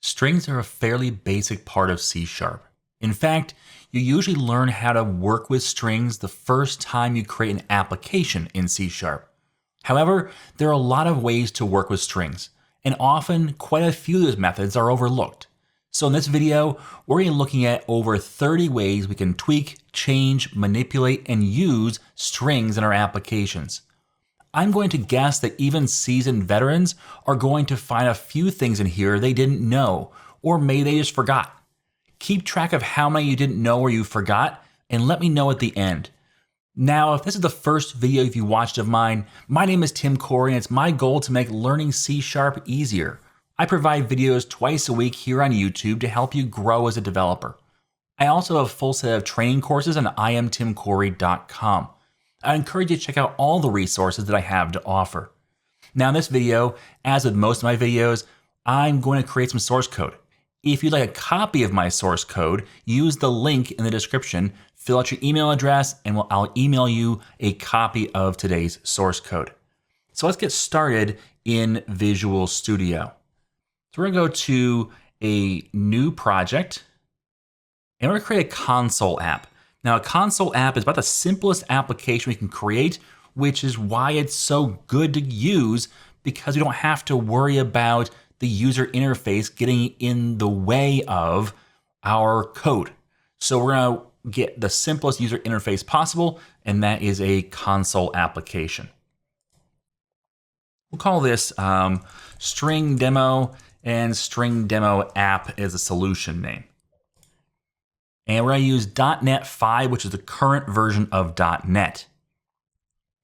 Strings are a fairly basic part of C#. In fact, you usually learn how to work with strings the first time you create an application in C#. However, there are a lot of ways to work with strings, and often quite a few of those methods are overlooked. So in this video, we're going to be looking at over 30 ways we can tweak, change, manipulate, and use strings in our applications. I'm going to guess that even seasoned veterans are going to find a few things in here they didn't know, or maybe they just forgot. Keep track of how many you didn't know or you forgot, and let me know at the end. Now, if this is the first video you've watched of mine, my name is Tim Corey, and it's my goal to make learning C# easier. I provide videos twice a week here on YouTube to help you grow as a developer. I also have a full set of training courses on IamTimCorey.com. I encourage you to check out all the resources that I have to offer. Now in this video, as with most of my videos, I'm going to create some source code. If you'd like a copy of my source code, use the link in the description, fill out your email address, and I'll email you a copy of today's source code. So let's get started in Visual Studio. So we're going to go to a new project, and we're going to create a console app. Now, a console app is about the simplest application we can create, which is why it's so good to use, because we don't have to worry about the user interface getting in the way of our code. So we're going to get the simplest user interface possible, and that is a console application. We'll call this String Demo, and String Demo App is a solution name. And we're going to use .NET 5, which is the current version of .NET.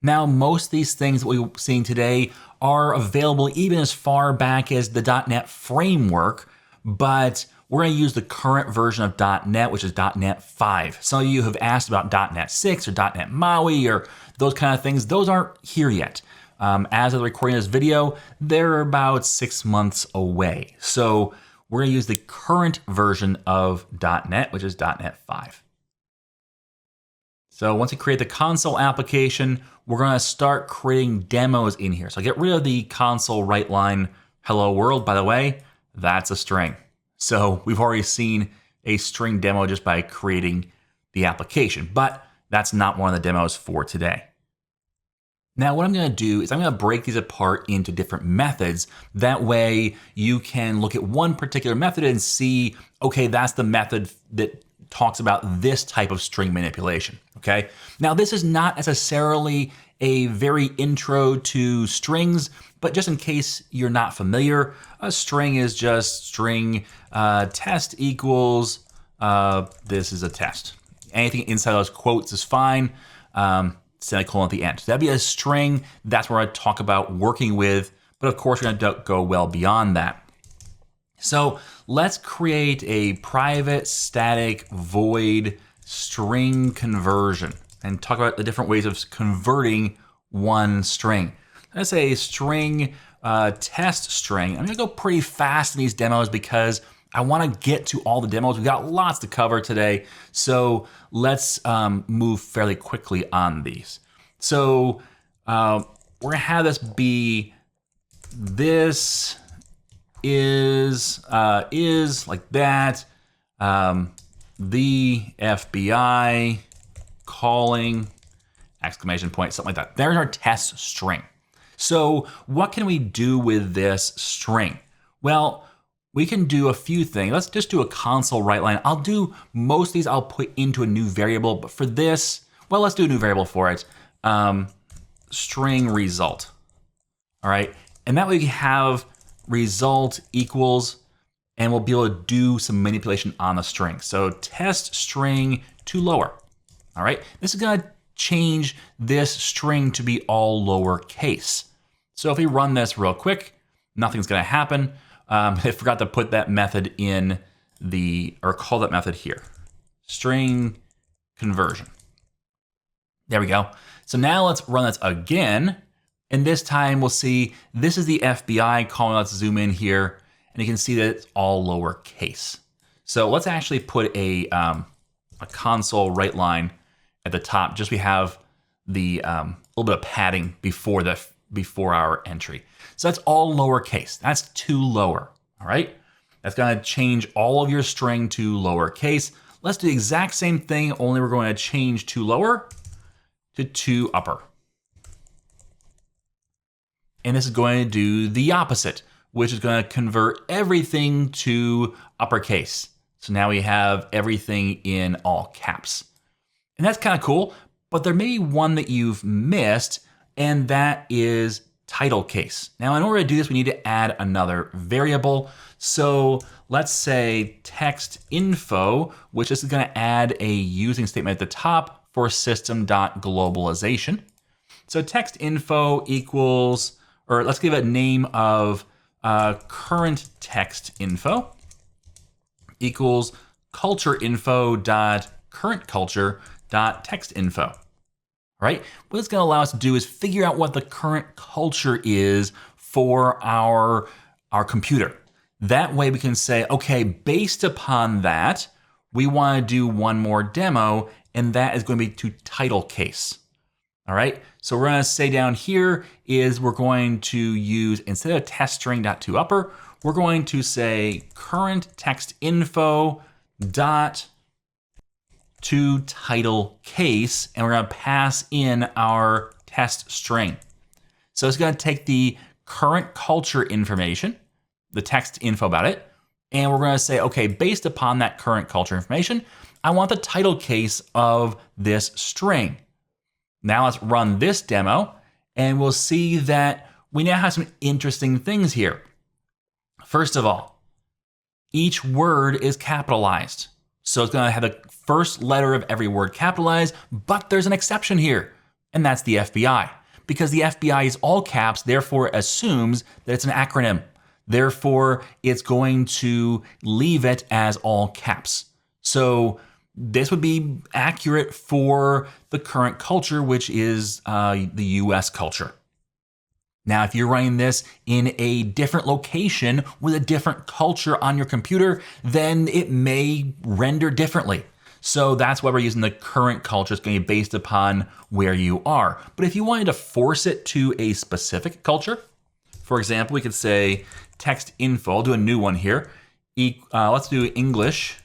Now, most of these things that we're seeing today are available even as far back as the .NET framework, but we're going to use the current version of .NET, which is .NET 5. Some of you have asked about .NET 6 or .NET MAUI or those kind of things. Those aren't here yet. As of recording this video, they're about 6 months away. So we're going to use the current version of .NET, which is .NET 5. So once we create the console application, we're going to start creating demos in here. So get rid of the console write line, hello world. By the way, that's a string. So we've already seen a string demo just by creating the application, but that's not one of the demos for today. Now what I'm going to do is I'm going to break these apart into different methods. That way you can look at one particular method and see, okay, that's the method that talks about this type of string manipulation, okay? Now this is not necessarily a very intro to strings, but just in case you're not familiar, a string is just string test equals, this is a test. Anything inside those quotes is fine. Semicolon at the end. So that'd be a string. That's where I talk about working with, but of course we're going to go well beyond that. So let's create a private static void string conversion and talk about the different ways of converting one string. Let's say string test string. I'm going to go pretty fast in these demos because I want to get to all the demos. We've got lots to cover today, so let's move fairly quickly on these. So we're going to have this be, this is like that, the FBI calling, exclamation point, something like that. There's our test string. So what can we do with this string? Well, we can do a few things. Let's just do a console write line. I'll do most of these, I'll put into a new variable, but for this, well, let's do a new variable for it. String result. All right, and that way we have result equals, and we'll be able to do some manipulation on the string. So test string to lower. All right, this is gonna change this string to be all lowercase. So if we run this real quick, nothing's gonna happen. I forgot to put that method in or call that method here. String conversion. There we go. So now let's run this again. And this time we'll see, this is the FBI calling. Let's zoom in here and you can see that it's all lowercase. So let's actually put a console write line at the top. Just we have the little bit of padding before our entry. So that's all lowercase. That's too lower. All right. That's going to change all of your string to lowercase. Let's do the exact same thing, only we're going to change to lower to upper. And this is going to do the opposite, which is going to convert everything to uppercase. So now we have everything in all caps. And that's kind of cool, but there may be one that you've missed, and that is title case. Now, in order to do this, we need to add another variable. So let's say text info, which is going to add a using statement at the top for system.globalization. So text info equals, or let's give it a name of current text info equals culture info dot current culture dot text info. Right? What it's going to allow us to do is figure out what the current culture is for our computer. That way we can say, okay, based upon that, we want to do one more demo, and that is going to be to title case. All right, so we're going to say down here is we're going to use, instead of testString.toUpper, we're going to say current text info dot to title case, and we're going to pass in our test string. So it's going to take the current culture information, the text info about it, and we're going to say, okay, based upon that current culture information, I want the title case of this string. Now let's run this demo, and we'll see that we now have some interesting things here. First of all, each word is capitalized. So it's going to have the first letter of every word capitalized, but there's an exception here, and that's the FBI. Because the FBI is all caps, therefore assumes that it's an acronym. Therefore, it's going to leave it as all caps. So this would be accurate for the current culture, which is the US culture. Now, if you're running this in a different location with a different culture on your computer, then it may render differently. So that's why we're using the current culture. It's going to be based upon where you are. But if you wanted to force it to a specific culture, for example, we could say text info. I'll do a new one here. Let's do English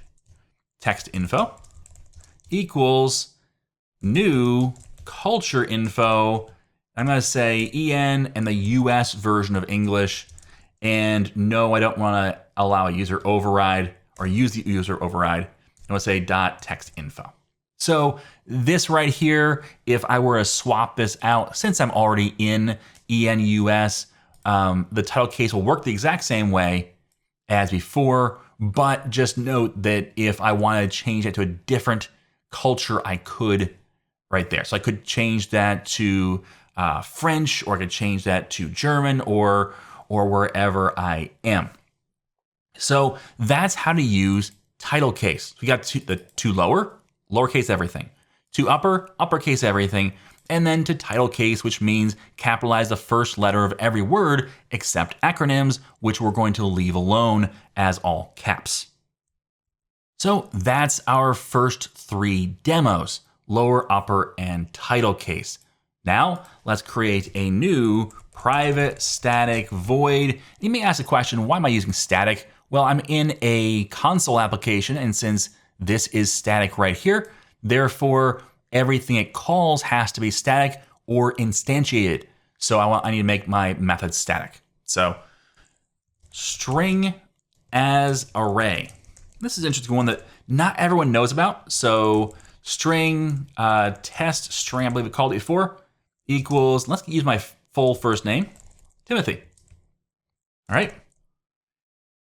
text info equals new culture info. I'm going to say EN and the US version of English. And no, I don't want to allow a user override or use the user override. I'm going to say .text info. So this right here, if I were to swap this out, since I'm already in EN US, the title case will work the exact same way as before, but just note that if I wanted to change it to a different culture, I could right there. So I could change that to French, or I could change that to German, or wherever I am. So that's how to use title case. We got the to lower, lowercase everything, to upper, uppercase everything, and then to title case, which means capitalize the first letter of every word except acronyms, which we're going to leave alone as all caps. So that's our first three demos, lower, upper, and title case. Now let's create a new private static void. You may ask the question, why am I using static? Well, I'm in a console application, and since this is static right here, therefore everything it calls has to be static or instantiated. So I need to make my method static. So string as array. This is an interesting one that not everyone knows about. So string test string, I believe we called it before, equals, let's use my full first name, Timothy. All right.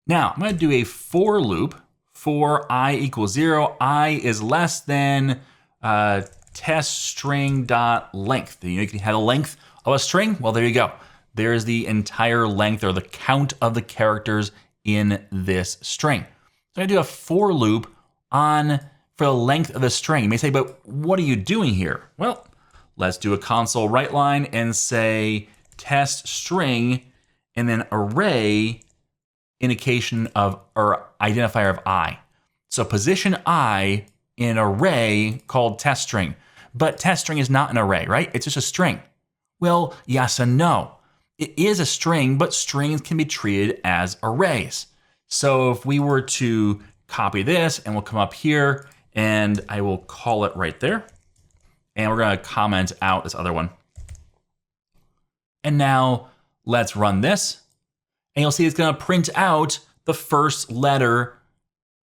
Now I'm going to do a for loop for I equals 0. I is less than test string dot length. You can have a length of a string. Well, there you go. There's the entire length, or the count of the characters in this string. So I do a for loop for the length of the string. You may say, but what are you doing here? Well, let's do a console write line and say test string and then array indication of, or identifier of I. So position I in an array called test string. But test string is not an array, right? It's just a string. Well, yes and no. It is a string, but strings can be treated as arrays. So if we were to copy this, and we'll come up here, and I will call it right there. And we're going to comment out this other one. And now let's run this. And you'll see it's going to print out the first letter,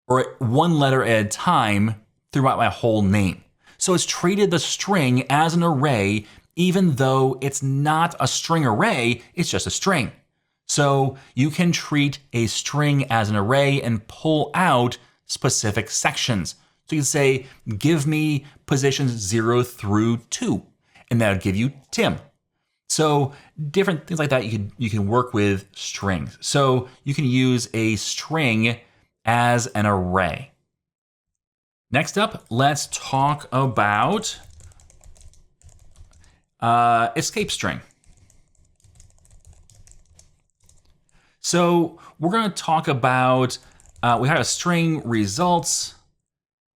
or one letter at a time, throughout my whole name. So it's treated the string as an array, even though it's not a string array, it's just a string. So you can treat a string as an array and pull out specific sections. So you can say, give me positions 0 through 2, and that'll give you Tim. So different things like that, you can work with strings. So you can use a string as an array. Next up, let's talk about escape string. So we're going to talk about, we have a string results,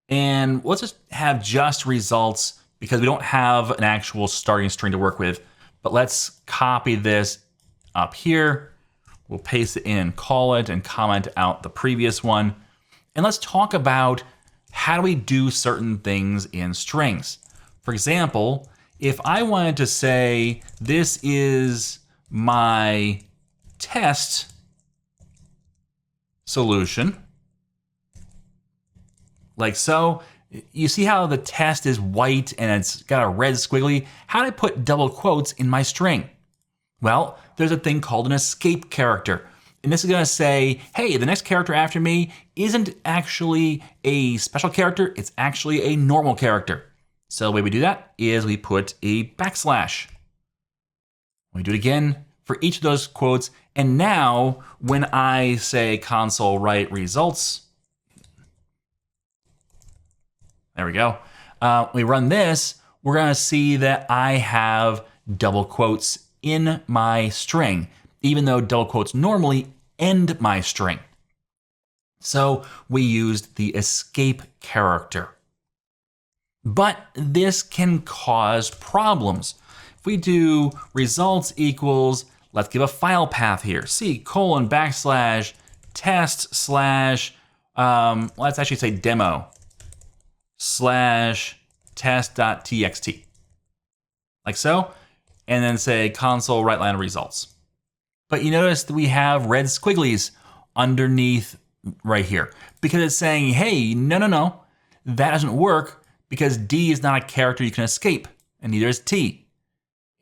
and let's just have just results because we don't have an actual starting string to work with. But let's copy this up here. We'll paste it in and call it and comment out the previous one. And let's talk about how do we do certain things in strings. For example, if I wanted to say, this is my test solution, like so, you see how the test is white and it's got a red squiggly? How do I put double quotes in my string? Well, there's a thing called an escape character. And this is going to say, hey, the next character after me isn't actually a special character, it's actually a normal character. So the way we do that is we put a backslash. We do it again for each of those quotes. And now when I say console write results, there we go. We run this, we're going to see that I have double quotes in my string, even though double quotes normally end my string. So we used the escape character. But this can cause problems. If we do results equals, let's give a file path here, C:\\, test slash, let's actually say demo /test.txt, like so, and then say console write line results. But you notice that we have red squigglies underneath right here because it's saying, hey, no, that doesn't work because D is not a character you can escape, and neither is T.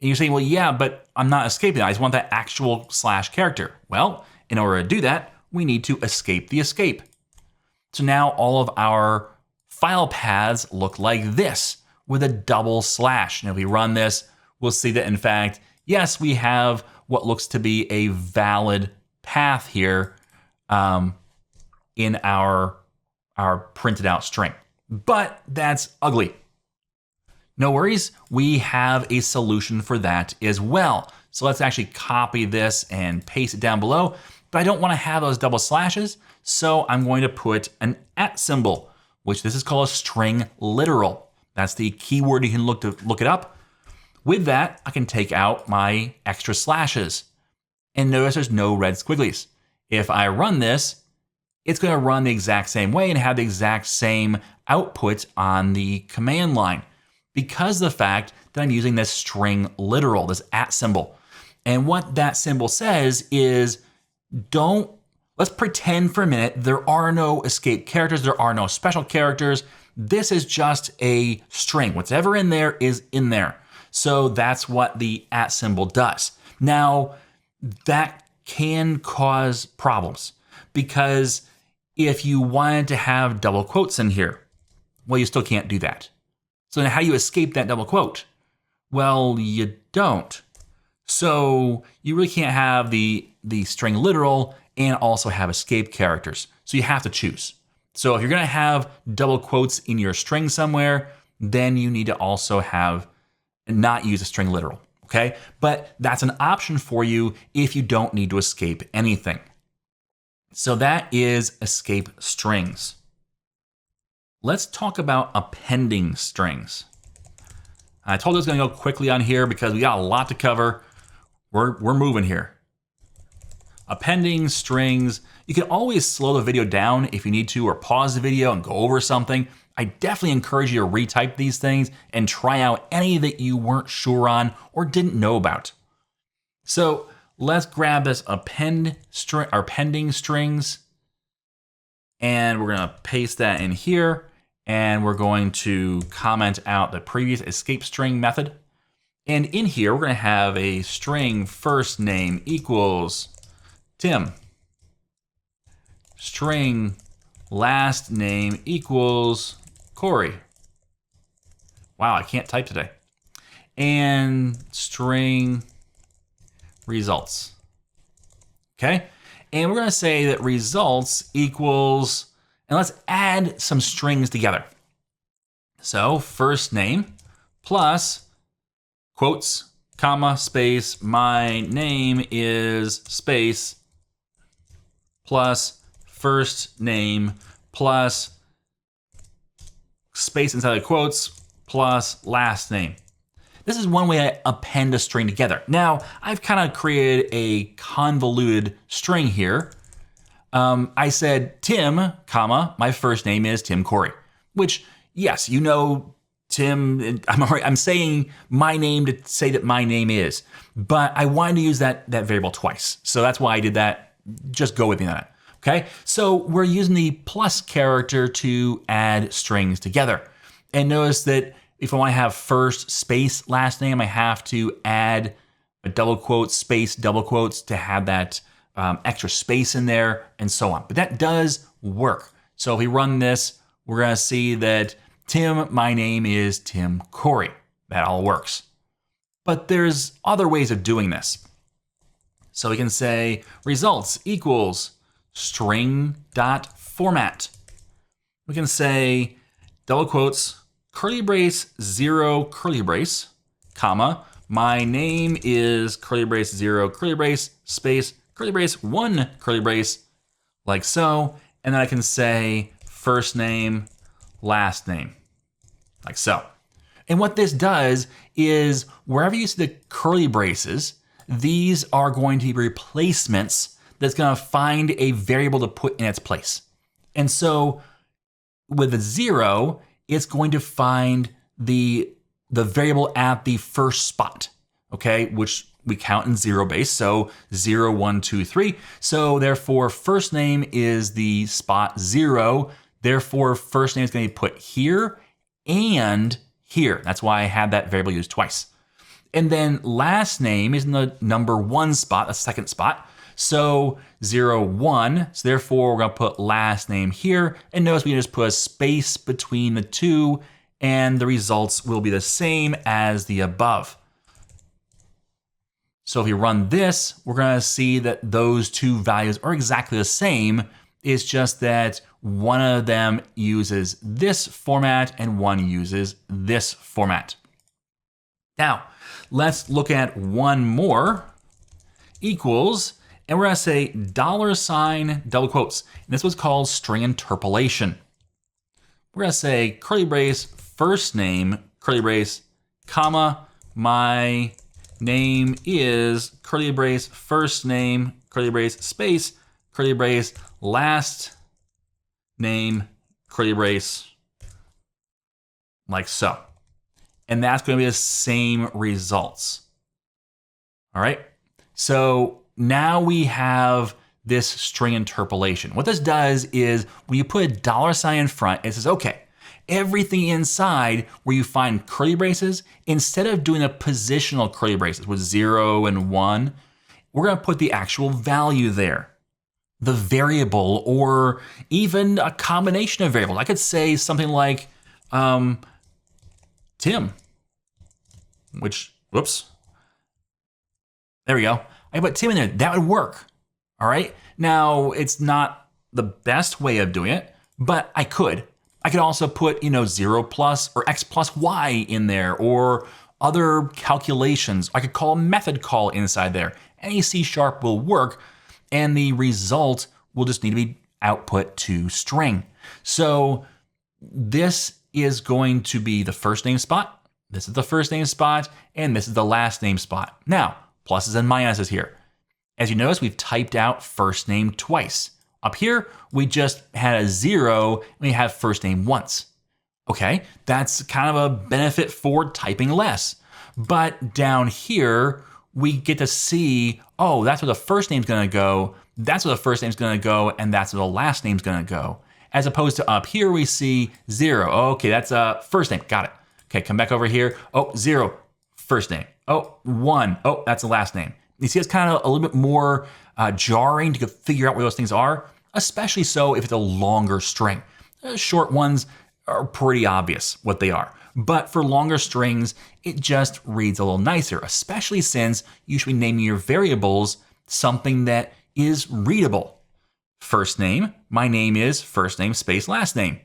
And you're saying, well, yeah, but I'm not escaping that. I just want that actual slash character. Well, in order to do that, we need to escape the escape. So now all of our file paths look like this with a double slash. And if we run this, we'll see that in fact, yes, we have what looks to be a valid path here in our printed out string. But that's ugly. No worries, we have a solution for that as well. So let's actually copy this and paste it down below, but I don't want to have those double slashes, so I'm going to put an @ symbol, which this is called a string literal. That's the keyword you can look it up. With that, I can take out my extra slashes. And notice there's no red squigglies. If I run this, it's going to run the exact same way and have the exact same output on the command line because of the fact that I'm using this string literal, this @ symbol. And what that symbol says is, let's pretend for a minute there are no escape characters, there are no special characters. This is just a string. Whatever in there is in there. So that's what the @ symbol does. Now, that can cause problems because if you wanted to have double quotes in here, well, you still can't do that. So now how do you escape that double quote? Well, you don't. So you really can't have the string literal and also have escape characters. So you have to choose. So if you're going to have double quotes in your string somewhere, then you need to also have not use a string literal, okay? But that's an option for you if you don't need to escape anything. So that is escape strings. Let's talk about appending strings. I told you I was going to go quickly on here because we got a lot to cover. We're moving here. appending strings. You can always slow the video down if you need to, or pause the video and go over something. I definitely encourage you to retype these things and try out any that you weren't sure on or didn't know about. So let's grab this appending strings, and we're gonna paste that in here, and we're going to comment out the previous escape string method. And in here, we're gonna have a string first name equals Tim. String last name equals Corey. Wow, I can't type today. And string results. Okay? And we're gonna say that results equals, and let's add some strings together. So first name plus quotes, comma, space, my name is space, plus first name, plus space inside the quotes, plus last name. This is one way I append a string together. Now, I've kind of created a convoluted string here. I said Tim, comma, my first name is Tim Corey, which, yes, you know Tim, I'm saying my name to say that my name is, but I wanted to use that variable twice. So that's why I did that. Just go with me on it, okay? So we're using the plus character to add strings together. And notice that if I want to have first space last name, I have to add a double quotes, space, double quotes to have that extra space in there and so on. But that does work. So if we run this, we're going to see that Tim, my name is Tim Corey. That all works. But there's other ways of doing this. So we can say results equals string.format. We can say double quotes, curly brace 0, curly brace, comma, my name is curly brace 0, curly brace, space, curly brace 1, curly brace, like so. And then I can say first name, last name, like so. And what this does is wherever you see the curly braces, these are going to be replacements that's going to find a variable to put in its place. And so with a 0, it's going to find the variable at the first spot, okay, which we count in 0 base, so 0, 1, 2, 3. So therefore, first name is the spot 0. Therefore, first name is going to be put here and here. That's why I had that variable used twice. And then last name is in the number 1 spot, the second spot. So 0, 1, so therefore we're gonna put last name here, and notice we can just put a space between the two, and the results will be the same as the above. So if we run this, we're gonna see that those two values are exactly the same. It's just that one of them uses this format and one uses this format. Now, let's look at one more, equals, and we're gonna say $, double quotes. And this was called string interpolation. We're gonna say curly brace, first name, curly brace, comma, my name is curly brace, first name, curly brace, space, curly brace, last name, curly brace, like so. And that's gonna be the same results. All right, so now we have this string interpolation. What this does is when you put a $sign in front, it says, okay, everything inside where you find curly braces, instead of doing a positional curly braces with 0 and 1, we're gonna put the actual value there, the variable, or even a combination of variables. I could say something like Tim, which, whoops, there we go. I put Tim in there, that would work, all right? Now, it's not the best way of doing it, but I could. I could also put, 0 plus or x plus y in there, or other calculations. I could call a method call inside there. Any C# will work, and the result will just need to be output to string. So this is going to be the first name spot, this is the first name spot, and this is the last name spot. Now, pluses and minuses here. As you notice, we've typed out first name twice. Up here, we just had a 0, and we have first name once. Okay, that's kind of a benefit for typing less. But down here, we get to see, oh, that's where the first name's gonna go, that's where the first name's gonna go, and that's where the last name's gonna go. As opposed to up here, we see 0. Okay, that's a first name, got it. Okay, come back over here. Oh, 0, first name. Oh, 1, oh, that's the last name. You see, it's kind of a little bit more jarring to figure out where those things are, especially so if it's a longer string. Short ones are pretty obvious what they are. But for longer strings, it just reads a little nicer, especially since you should be naming your variables something that is readable. First name, my name is first name space last name.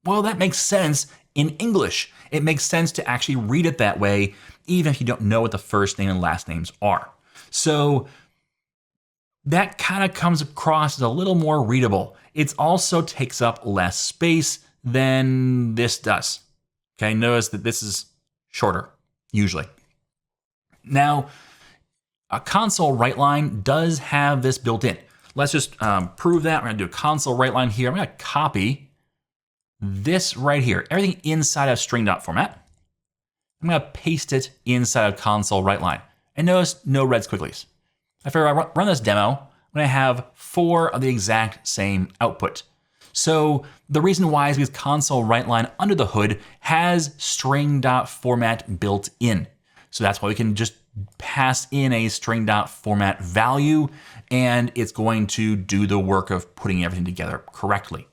Well, that makes sense in English. It makes sense to actually read it that way, even if you don't know what the first name and last names are. So that kind of comes across as a little more readable. It also takes up less space than this does. Okay, notice that this is shorter, usually. Now, a console write line does have this built in. Let's just prove that. We're gonna do a console write line here. I'm gonna copy this right here, everything inside of string.format. I'm gonna paste it inside of console write line. And notice no red squigglies. After I run this demo, I'm gonna have 4 of the exact same output. So the reason why is because console write line under the hood has string.format built in. So that's why we can just pass in a string.format value, and it's going to do the work of putting everything together correctly.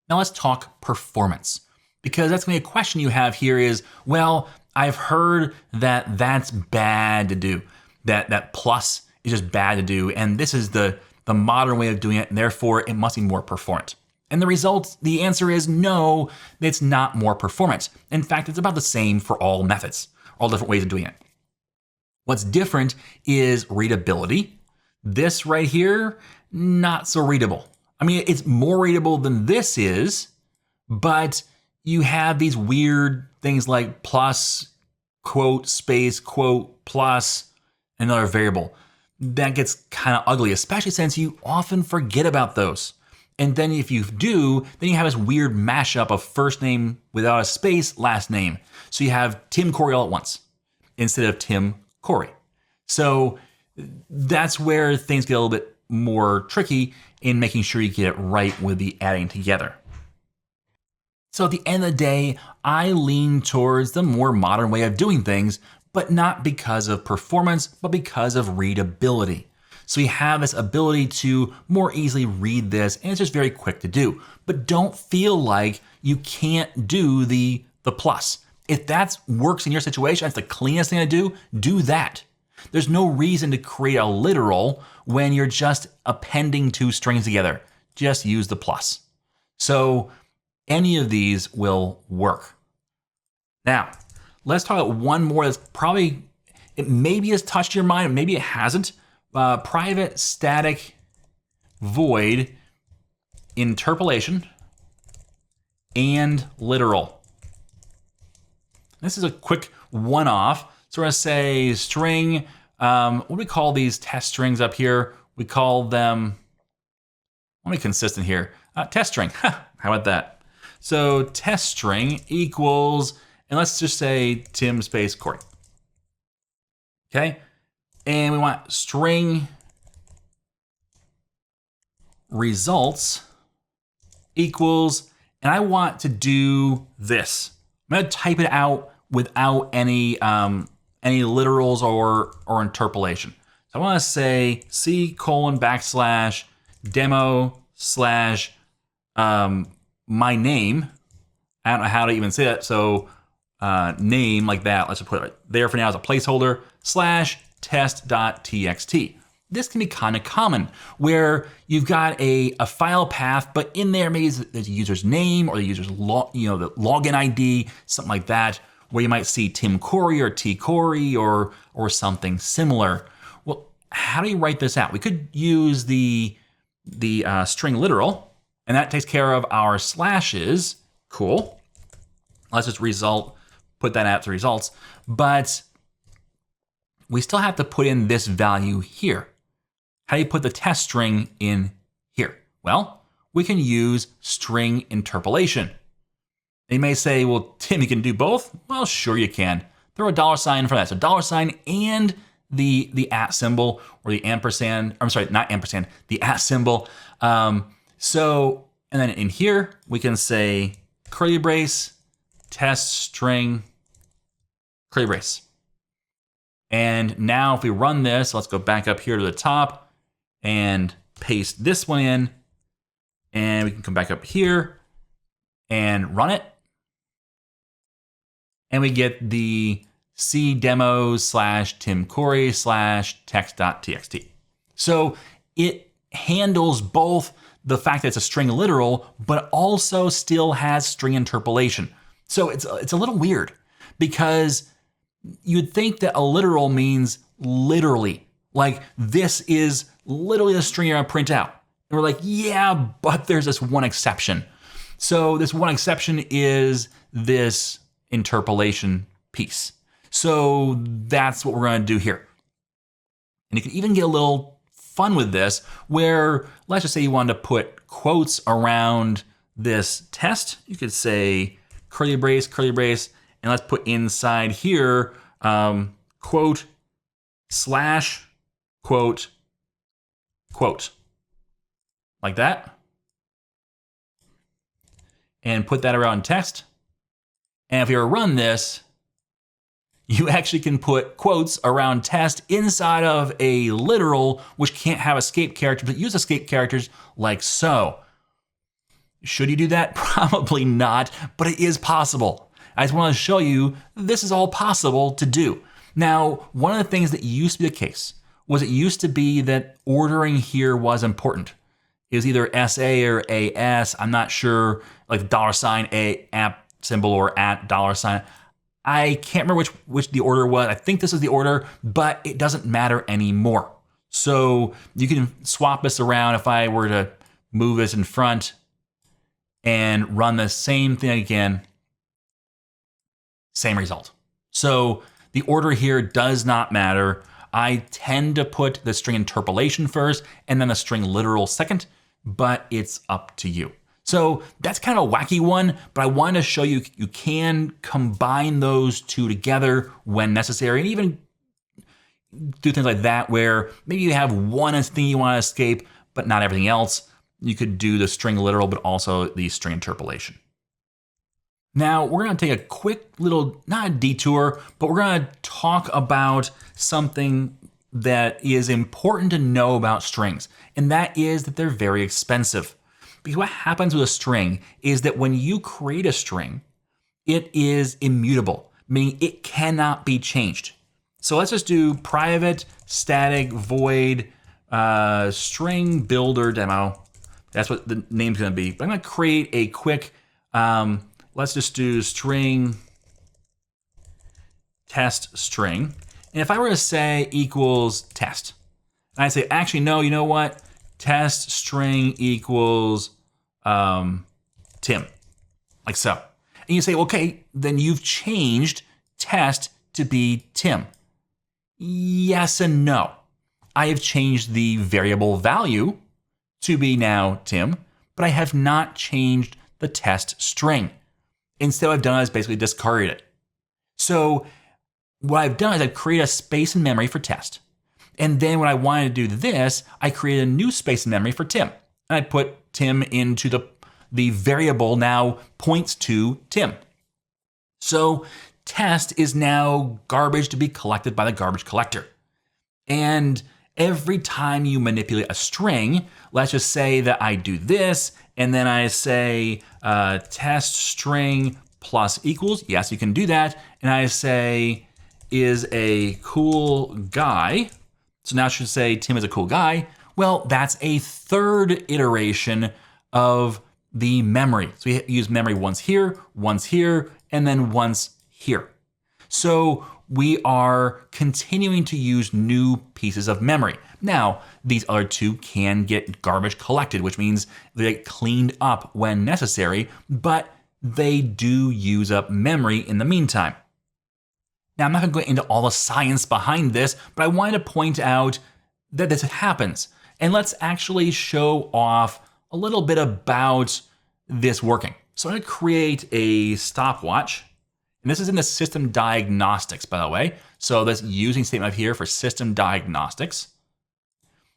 Now let's talk performance, because that's gonna be a question you have here is, well, I've heard that that's bad to do, that plus is just bad to do, and this is the modern way of doing it, and therefore it must be more performant. And the answer is no, it's not more performant. In fact, it's about the same for all methods, all different ways of doing it. What's different is readability. This right here, not so readable. I mean, it's more readable than this is, but you have these weird things like plus, quote, space, quote, plus, another variable. That gets kind of ugly, especially since you often forget about those. And then if you do, then you have this weird mashup of first name without a space, last name. So you have Tim Corey all at once instead of Tim Corey. So that's where things get a little bit more tricky in making sure you get it right with the adding together. So at the end of the day, I lean towards the more modern way of doing things, but not because of performance, but because of readability. So you have this ability to more easily read this, and it's just very quick to do. But don't feel like you can't do the plus. If that works in your situation, that's the cleanest thing to do that. There's no reason to create a literal when you're just appending 2 strings together. Just use the plus. So any of these will work. Now, let's talk about one more that's probably, it maybe has touched your mind, maybe it hasn't. Private static void interpolation and literal. This is a quick one-off. So we're gonna say string, what do we call these test strings up here? We call them, let me be consistent here. Test string, how about that? So test string equals, and let's just say Tim space Corey. Okay, and we want string results equals, and I want to do this. I'm gonna type it out without any literals or interpolation. So I want to say C:\demo/my name. I don't know how to even say that. So name like that. Let's just put it there for now as a placeholder /test.txt. This can be kind of common where you've got a file path, but in there maybe there's a user's name or the user's the login ID, something like that, where you might see Tim Corey or T Corey or something similar. Well, how do you write this out? We could use the string literal, and that takes care of our slashes. Cool. Let's just put that out to results. But we still have to put in this value here. How do you put the test string in here? Well, we can use string interpolation. You may say, well, Tim, you can do both? Well, sure you can. Throw a $sign in front of that. So $sign and the at symbol, or the ampersand, I'm sorry, not ampersand, the at symbol. And then in here, we can say curly brace, test string, curly brace. And now if we run this, let's go back up here to the top and paste this one in. And we can come back up here and run it. And we get the cdemos/timcorey/text.txt. So it handles both the fact that it's a string literal, but also still has string interpolation. So it's a little weird, because you'd think that a literal means literally, like this is literally the string you're gonna print out. And we're like, yeah, but there's this one exception. So this one exception is this interpolation piece. So that's what we're gonna do here. And you can even get a little fun with this, where let's just say you wanted to put quotes around this test. You could say curly brace, and let's put inside here quote slash quote quote, like that, and put that around text. And if you were to run this, you actually can put quotes around test inside of a literal, which can't have escape characters, but use escape characters like so. Should you do that? Probably not, but it is possible. I just want to show you this is all possible to do. Now, one of the things that used to be the case was it used to be that ordering here was important. It was either SA or AS. I'm not sure, like $, a amp symbol, or at $. I can't remember which the order was. I think this is the order, but it doesn't matter anymore. So you can swap this around. If I were to move this in front and run the same thing again, same result. So the order here does not matter. I tend to put the string interpolation first and then the string literal second, but it's up to you. So that's kind of a wacky one, but I wanted to show you you can combine those two together when necessary, and even do things like that where maybe you have one thing you want to escape, but not everything else. You could do the string literal, but also the string interpolation. Now we're going to take a quick little, not a detour, but we're going to talk about something that is important to know about strings, and that is that they're very expensive. Because what happens with a string is that when you create a string, it is immutable, meaning it cannot be changed. So let's just do private static void StringBuilder demo. That's what the name's going to be. But I'm going to create a quick, let's just do string test string. And if I were to say equals test, and I say, actually, no, you know what? Test string equals Tim, like so. And you say, okay, then you've changed test to be Tim. Yes and no. I have changed the variable value to be now Tim, but I have not changed the test string. Instead, what I've done is basically discarded it. So what I've done is I've created a space in memory for test. And then when I wanted to do this, I created a new space in memory for Tim. And I put Tim into the variable now points to Tim. So test is now garbage to be collected by the garbage collector. And every time you manipulate a string, let's just say that I do this, and then I say test string plus equals. Yes, you can do that. And I say is a cool guy. So now I should say Tim is a cool guy. Well, that's a third iteration of the memory. So we use memory once here, and then once here. So we are continuing to use new pieces of memory. Now, these other two can get garbage collected, which means they get cleaned up when necessary, but they do use up memory in the meantime. Now, I'm not going to go into all the science behind this, but I wanted to point out that this happens. And let's actually show off a little bit about this working. So I'm going to create a stopwatch. And this is in the system diagnostics, by the way. So this using statement up here for system diagnostics.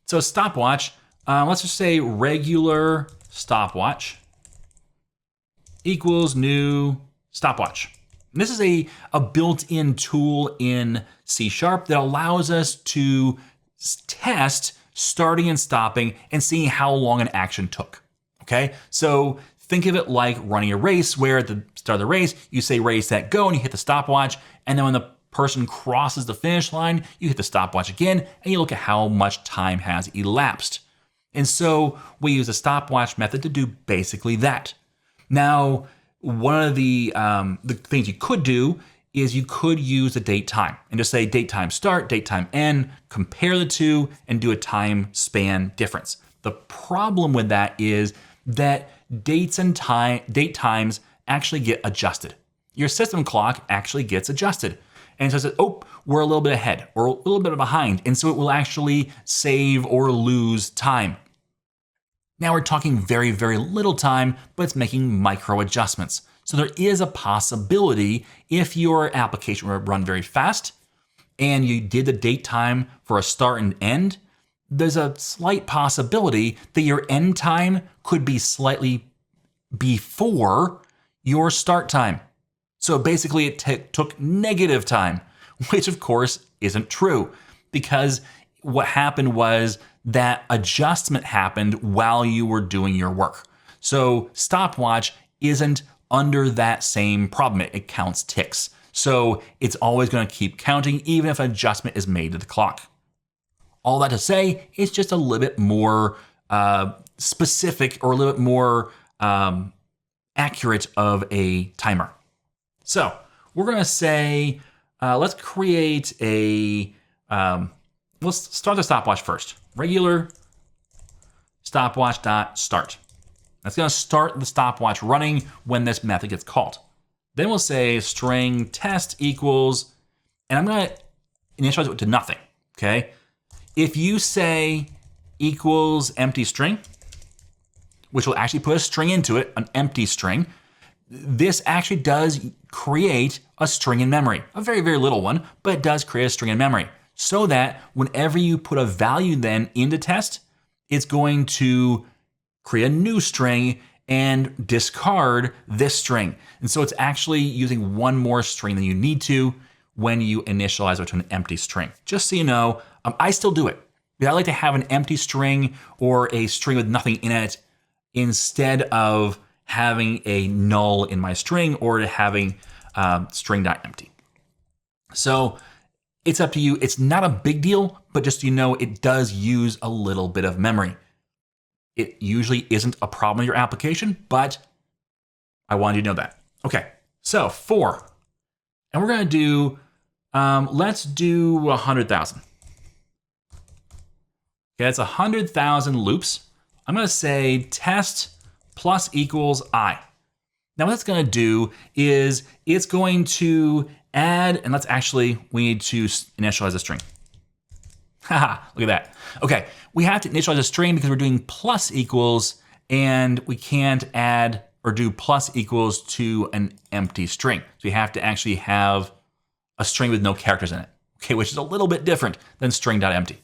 So stopwatch, let's just say regular stopwatch equals new stopwatch. And this is a built-in tool in C# that allows us to test starting and stopping and seeing how long an action took. Okay, so think of it like running a race where at the start of the race, you say ready, set, go, and you hit the stopwatch. And then when the person crosses the finish line, you hit the stopwatch again, and you look at how much time has elapsed. And so we use a stopwatch method to do basically that. Now, one of the things you could do is you could use the date time and just say date time start, date time end, compare the two, and do a time span difference. The problem with that is that date times actually get adjusted. Your system clock actually gets adjusted. And so it says, oh, we're a little bit ahead or a little bit behind. And so it will actually save or lose time. Now we're talking very, very little time, but it's making micro adjustments. So there is a possibility if your application were to run very fast and you did the date time for a start and end, there's a slight possibility that your end time could be slightly before your start time. So basically it took negative time, which of course isn't true because what happened was that adjustment happened while you were doing your work. So stopwatch isn't under that same problem. It counts ticks. So it's always going to keep counting even if an adjustment is made to the clock. All that to say, it's just a little bit more specific or a little bit more accurate of a timer. So we're going to say, let's create a, let's start the stopwatch first. Regular stopwatch.start. That's going to start the stopwatch running when this method gets called. Then we'll say string test equals, and I'm going to initialize it to nothing, okay? If you say equals empty string, which will actually put a string into it, an empty string, this actually does create a string in memory. A very, very little one, but it does create a string in memory. So that whenever you put a value then into test, it's going to create a new string and discard this string. And so it's actually using one more string than you need to when you initialize it to an empty string. Just so you know, I still do it. I like to have an empty string or a string with nothing in it instead of having a null in my string or having string.empty. So it's up to you. It's not a big deal, but just so you know, it does use a little bit of memory. It usually isn't a problem in your application, but I wanted you to know that. Okay, so 4. And we're going to do, let's do 100,000. Okay, that's 100,000 loops. I'm going to say test plus equals I. Now what it's going to do is it's going to add, and we need to initialize a string. Haha, look at that. Okay, we have to initialize a string because we're doing plus equals, and we can't add or do plus equals to an empty string. So we have to actually have a string with no characters in it, okay, which is a little bit different than string.empty.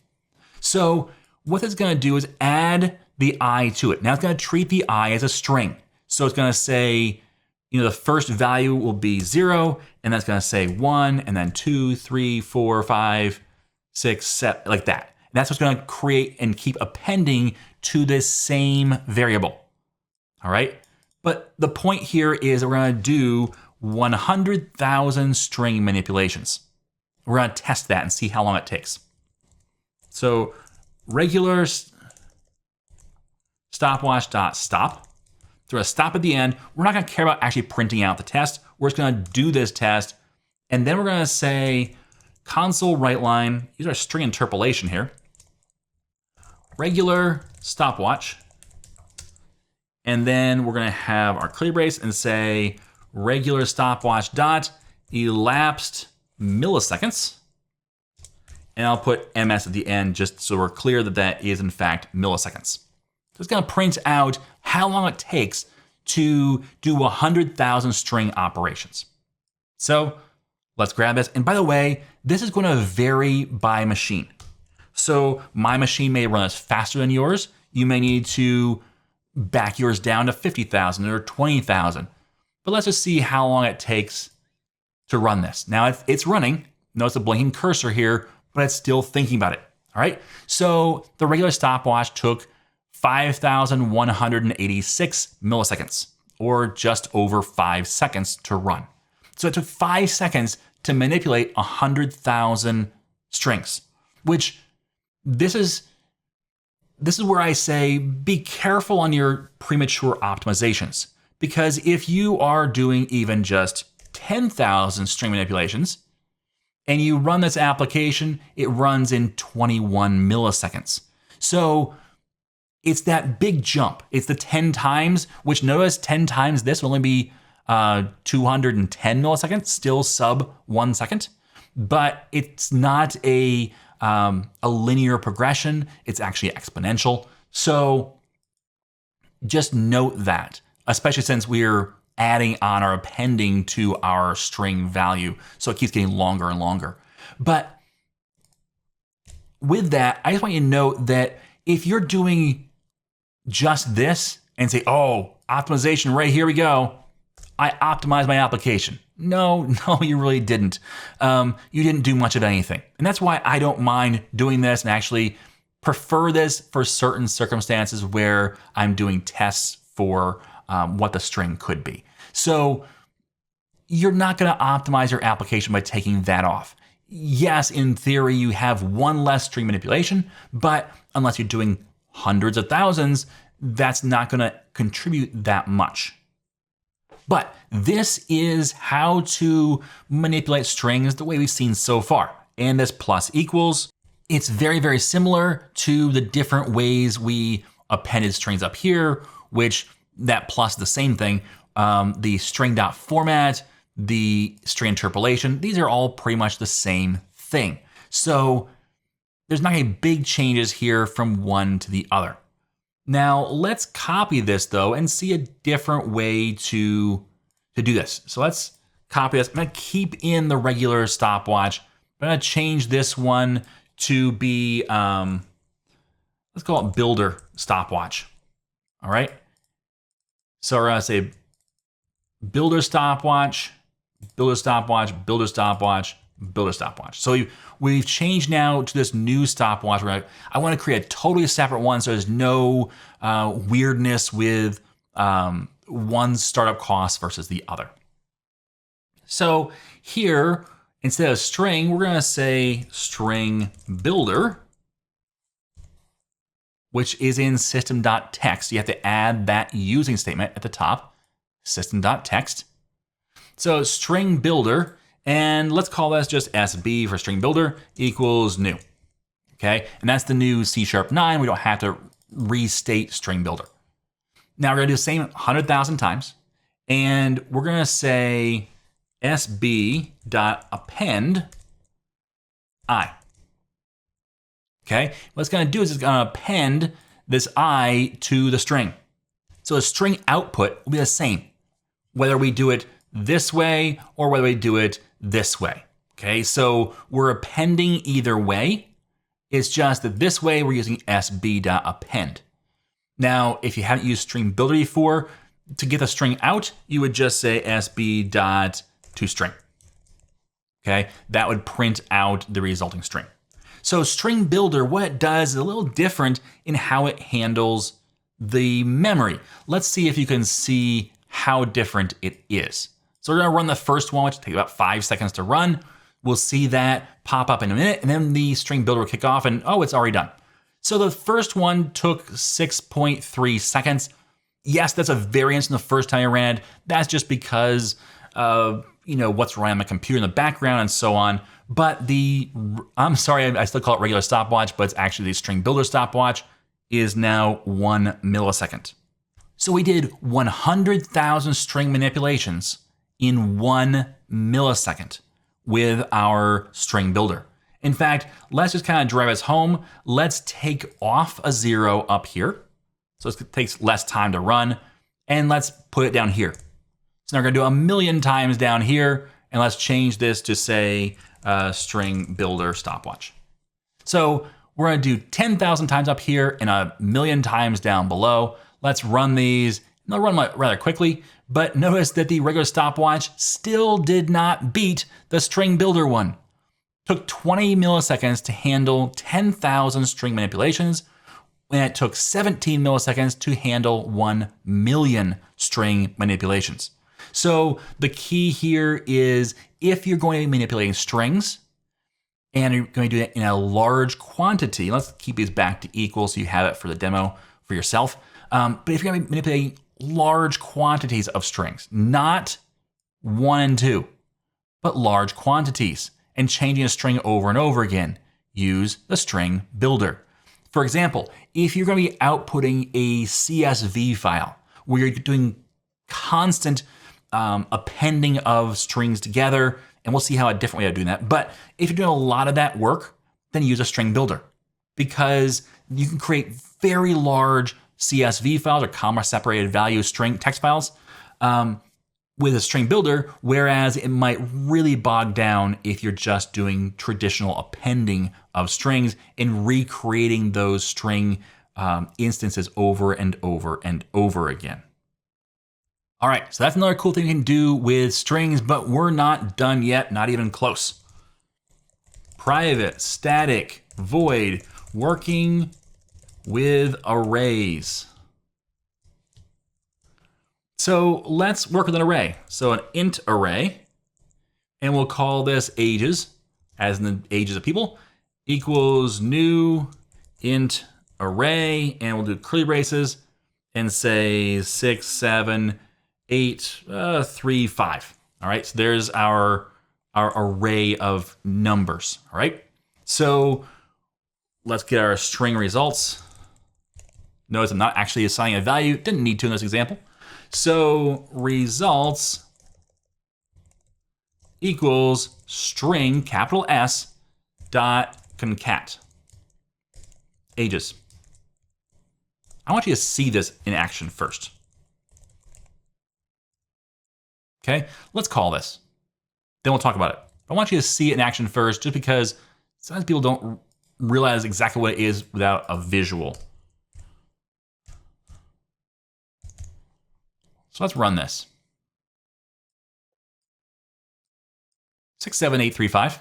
So what it's going to do is add the I to it. Now it's going to treat the I as a string. So it's going to say, the first value will be 0, and that's going to say 1, and then 2, 3, 4, 5, 6, 7, like that. And that's what's going to create and keep appending to this same variable. All right. But the point here is that we're going to do 100,000 string manipulations. We're going to test that and see how long it takes. So regular stopwatch.stop. Throw a stop at the end. We're not going to care about actually printing out the test. We're just going to do this test. And then we're going to say console write line, use our string interpolation here. Regular stopwatch. And then we're going to have our curly brace and say regular stopwatch dot elapsed milliseconds. And I'll put ms at the end just so we're clear that that is in fact milliseconds. So it's going to print out how long it takes to do 100,000 string operations. So let's grab this. And by the way, this is going to vary by machine. So my machine may run this faster than yours. You may need to back yours down to 50,000 or 20,000. But let's just see how long it takes to run this. Now it's running. Notice the blinking cursor here, but it's still thinking about it. All right. So the regular stopwatch took 5,186 milliseconds, or just over 5 seconds to run. So it took 5 seconds to manipulate 100,000 strings, which this is where I say be careful on your premature optimizations. Because if you are doing even just 10,000 string manipulations and you run this application, it runs in 21 milliseconds. So it's that big jump. It's the 10 times, which notice 10 times this will only be 210 milliseconds, still sub 1 second. But it's not a linear progression. It's actually exponential. So just note that, especially since we're adding on our appending to our string value. So it keeps getting longer and longer. But with that, I just want you to note that if you're doing just this and say, oh, optimization, right, here we go. I optimized my application. No, you really didn't. You didn't do much of anything. And that's why I don't mind doing this and actually prefer this for certain circumstances where I'm doing tests for what the string could be. So you're not going to optimize your application by taking that off. Yes, in theory, you have one less string manipulation, but unless you're doing hundreds of thousands, that's not going to contribute that much. But this is how to manipulate strings the way we've seen so far. And this plus equals, it's very, very similar to the different ways we appended strings up here, which that plus is the same thing. The string.format, the string interpolation, these are all pretty much the same thing. So there's not any big changes here from one to the other. Now let's copy this though and see a different way to do this. So let's copy this. I'm gonna keep in the regular stopwatch. I'm gonna change this one to be, let's call it builder stopwatch. All right. So we're gonna say builder stopwatch, builder stopwatch, builder stopwatch, builder stopwatch. So we've changed now to this new stopwatch. I want to create a totally separate one so there's no weirdness with one startup cost versus the other. So here, instead of string, we're going to say string builder, which is in system.text. You have to add that using statement at the top, system.text. So string builder, and let's call this just SB for string builder equals new. Okay, and that's the new C#9. We don't have to restate string builder. Now we're gonna do the same 100,000 times, and we're gonna say SB.append I. Okay, what it's gonna do is it's gonna append this I to the string. So the string output will be the same, whether we do it this way or whether we do it this way. Okay, so we're appending either way. It's just that this way we're using SB.append. Now, if you haven't used string builder before, to get the string out, you would just say SB.toString. Okay, that would print out the resulting string. So string builder, what it does is a little different in how it handles the memory. Let's see if you can see how different it is. So we're gonna run the first one, which will take about 5 seconds to run. We'll see that pop up in a minute, and then the string builder will kick off and oh, it's already done. So the first one took 6.3 seconds. Yes, that's a variance in the first time I ran it. That's just because of what's running on my computer in the background and so on. But I'm sorry, I still call it regular stopwatch, but it's actually the string builder stopwatch is now 1 millisecond. So we did 100,000 string manipulations in 1 millisecond, with our string builder. In fact, let's just kind of drive us home. Let's take off a 0 up here. So it takes less time to run. And let's put it down here. So now we're going to do a million times down here. And let's change this to say string builder stopwatch. So we're going to do 10,000 times up here and a million times down below. Let's run these. They'll run rather quickly, but notice that the regular stopwatch still did not beat the string builder one. Took 20 milliseconds to handle 10,000 string manipulations, and it took 17 milliseconds to handle 1 million string manipulations. So the key here is if you're going to be manipulating strings, and you're going to do it in a large quantity, let's keep these back to equal so you have it for the demo for yourself. But if you're going to be manipulating large quantities of strings, not 1 and 2, but large quantities, and changing a string over and over again, use the string builder. For example, if you're going to be outputting a CSV file where you're doing constant appending of strings together, and we'll see how a different way of doing that. But if you're doing a lot of that work, then use a string builder, because you can create very large CSV files or comma separated value string text files with a string builder, whereas it might really bog down if you're just doing traditional appending of strings and recreating those string instances over and over and over again. All right, so that's another cool thing you can do with strings, but we're not done yet, not even close. Private, static, void, working with arrays. So let's work with an array. So an int array, and we'll call this ages, as in the ages of people, equals new int array, and we'll do curly braces and say 6, 7, 8, 3, 5. All right, so there's our array of numbers. All right, so let's get our string results. Notice I'm not actually assigning a value. Didn't need to in this example. So results equals string, capital S, dot concat. Ages. I want you to see this in action first. Okay, let's call this. Then we'll talk about it. I want you to see it in action first, just because sometimes people don't realize exactly what it is without a visual. So let's run this. 67835.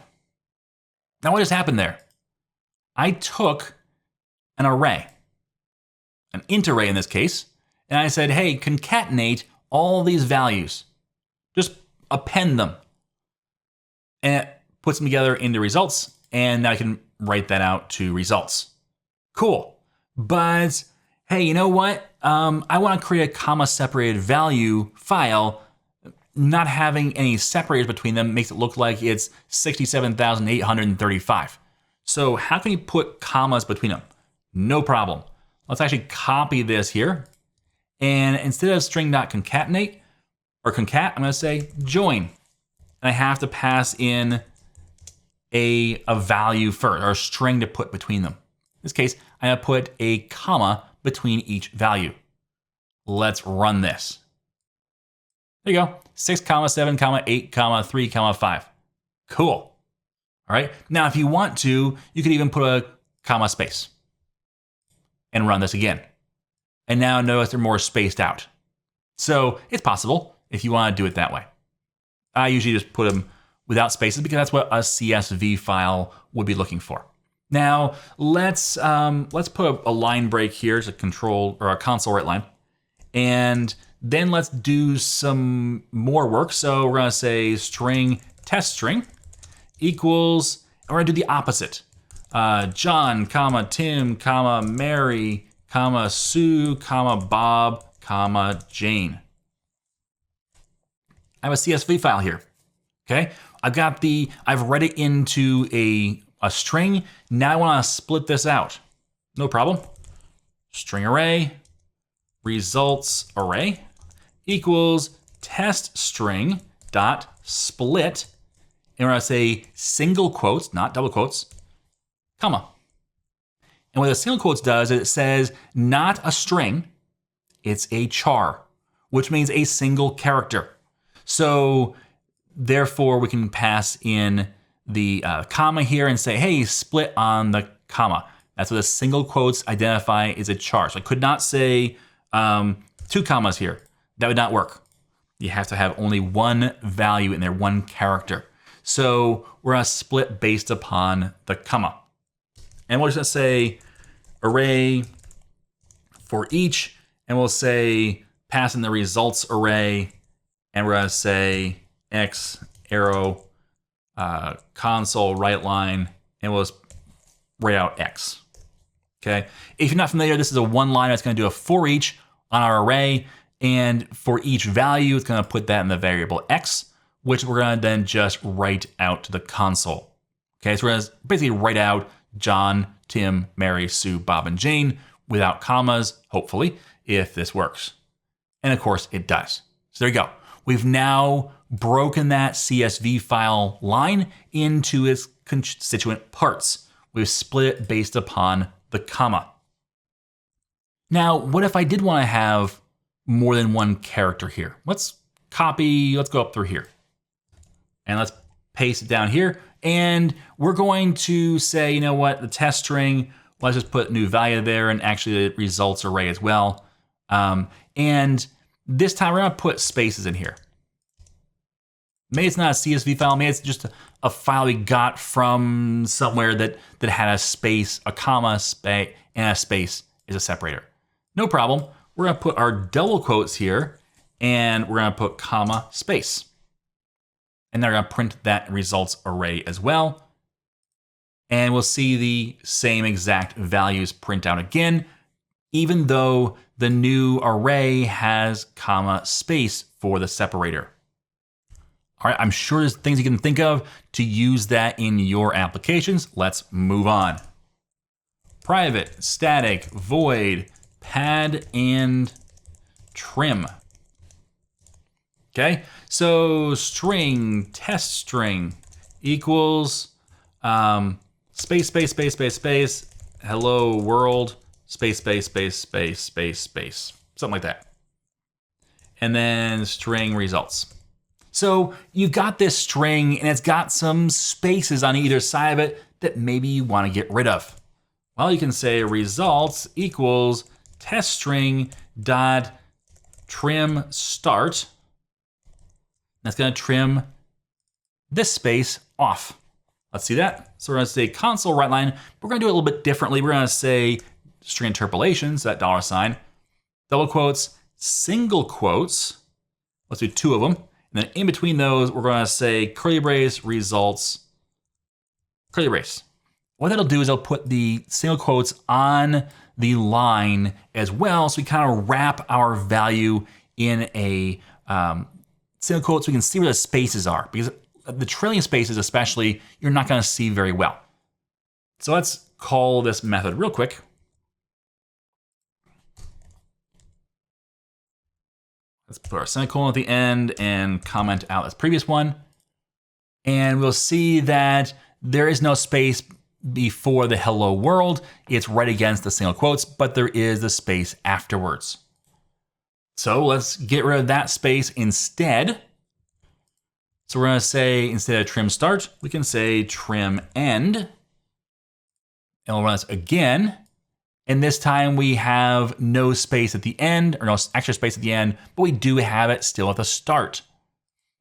Now what just happened there? I took an array, an int array in this case, and I said, hey, concatenate all these values. Just append them. And it puts them together into results, and now I can write that out to results. Cool. But hey, you know what? I want to create a comma separated value file. Not having any separators between them makes it look like it's 67,835. So how can you put commas between them? No problem. Let's actually copy this here. And instead of string.concatenate or concat, I'm going to say join. And I have to pass in a value first, or a string to put between them. In this case, I'm going to put a comma between each value. Let's run this. There you go. 6, 7, 8, 3, 5. Cool. All right. Now, if you want to, you could even put a comma space and run this again. And now notice they're more spaced out. So it's possible if you want to do it that way. I usually just put them without spaces because that's what a CSV file would be looking for. Now let's put a line break here as a control or a console write line, and then let's do some more work. So we're gonna say string test string equals, and we're gonna do the opposite. John, comma Tim, comma Mary, comma Sue, comma Bob, comma Jane. I have a CSV file here. Okay, I've read it into a string. Now I want to split this out. No problem. String array, results array equals test string dot split and we're going to say single quotes, not double quotes, comma. And what the single quotes does is it says not a string, it's a char, which means a single character. So therefore, we can pass in the comma here and say, hey, split on the comma. That's what the single quotes identify as a char. So I could not say 2 commas here. That would not work. You have to have only one value in there, one character. So we're going to split based upon the comma. And we're just going to say array for each, and we'll say pass in the results array, and we're going to say x arrow console right line, and we'll just write out x. Okay. If you're not familiar, this is a one-liner. It's going to do a for each on our array, and for each value, it's going to put that in the variable x, which we're going to then just write out to the console. Okay, so we're going to basically write out John, Tim, Mary, Sue, Bob, and Jane without commas, hopefully, if this works. And of course, it does. So there you go. We've now broken that CSV file line into its constituent parts. We've split it based upon the comma. Now, what if I did want to have more than one character here? Let's go up through here. And let's paste it down here. And we're going to say, you know what, the test string, let's just put new value there, and actually the results array as well. And this time we're going to put spaces in here. Maybe it's not a CSV file, maybe it's just a file we got from somewhere that had a space, a comma, and a space is a separator. No problem. We're going to put our double quotes here, and we're going to put comma, space. And then we're going to print that results array as well. And we'll see the same exact values print out again, even though the new array has comma, space for the separator. All right, I'm sure there's things you can think of to use that in your applications. Let's move on. Private, static, void, pad, and trim. Okay, so string, test string equals space, space, space, space, space, hello world, space, space, space, space, space, space, something like that. And then string results. So you've got this string and it's got some spaces on either side of it that maybe you want to get rid of. Well, you can say results equals test string dot trim start. That's going to trim this space off. Let's see that. So we're going to say console right line. We're going to do it a little bit differently. We're going to say string interpolation, so that $, double quotes, single quotes. Let's do 2 of them. And then in between those, we're going to say curly brace results, curly brace. What that'll do is it'll put the single quotes on the line as well. So we kind of wrap our value in a single quotes, so we can see where the spaces are, because the trailing spaces especially, you're not going to see very well. So let's call this method real quick. Let's put our semicolon at the end and comment out this previous one. And we'll see that there is no space before the hello world. It's right against the single quotes, but there is the space afterwards. So let's get rid of that space instead. So we're going to say, instead of trim start, we can say trim end. And we'll run this again. And this time we have no space at the end, or no extra space at the end, but we do have it still at the start.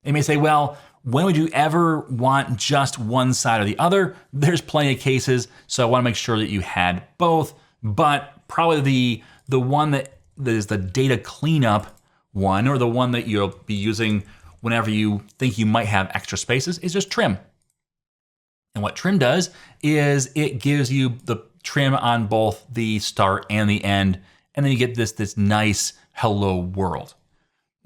And you may say, well, when would you ever want just one side or the other? There's plenty of cases, so I want to make sure that you had both, but probably the one that is the data cleanup one, or the one that you'll be using whenever you think you might have extra spaces, is just trim. And what trim does is it gives you the trim on both the start and the end, and then you get this nice hello world.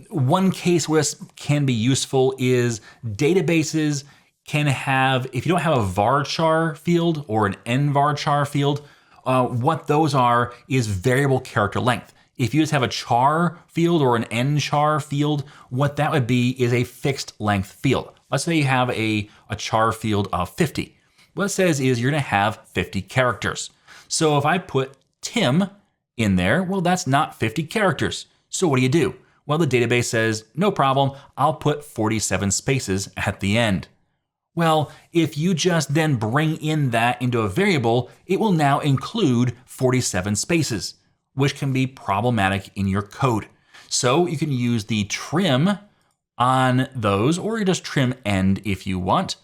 One case where this can be useful is databases can have, if you don't have a varchar field or an nvarchar field, what those are is variable character length. If you just have a char field or an nchar field, what that would be is a fixed length field. Let's say you have a char field of 50. What it says is you're going to have 50 characters. So if I put Tim in there, well, that's not 50 characters. So what do? Well, the database says, no problem, I'll put 47 spaces at the end. Well, if you just then bring in that into a variable, it will now include 47 spaces, which can be problematic in your code. So you can use the trim on those, or you just trim end if you want,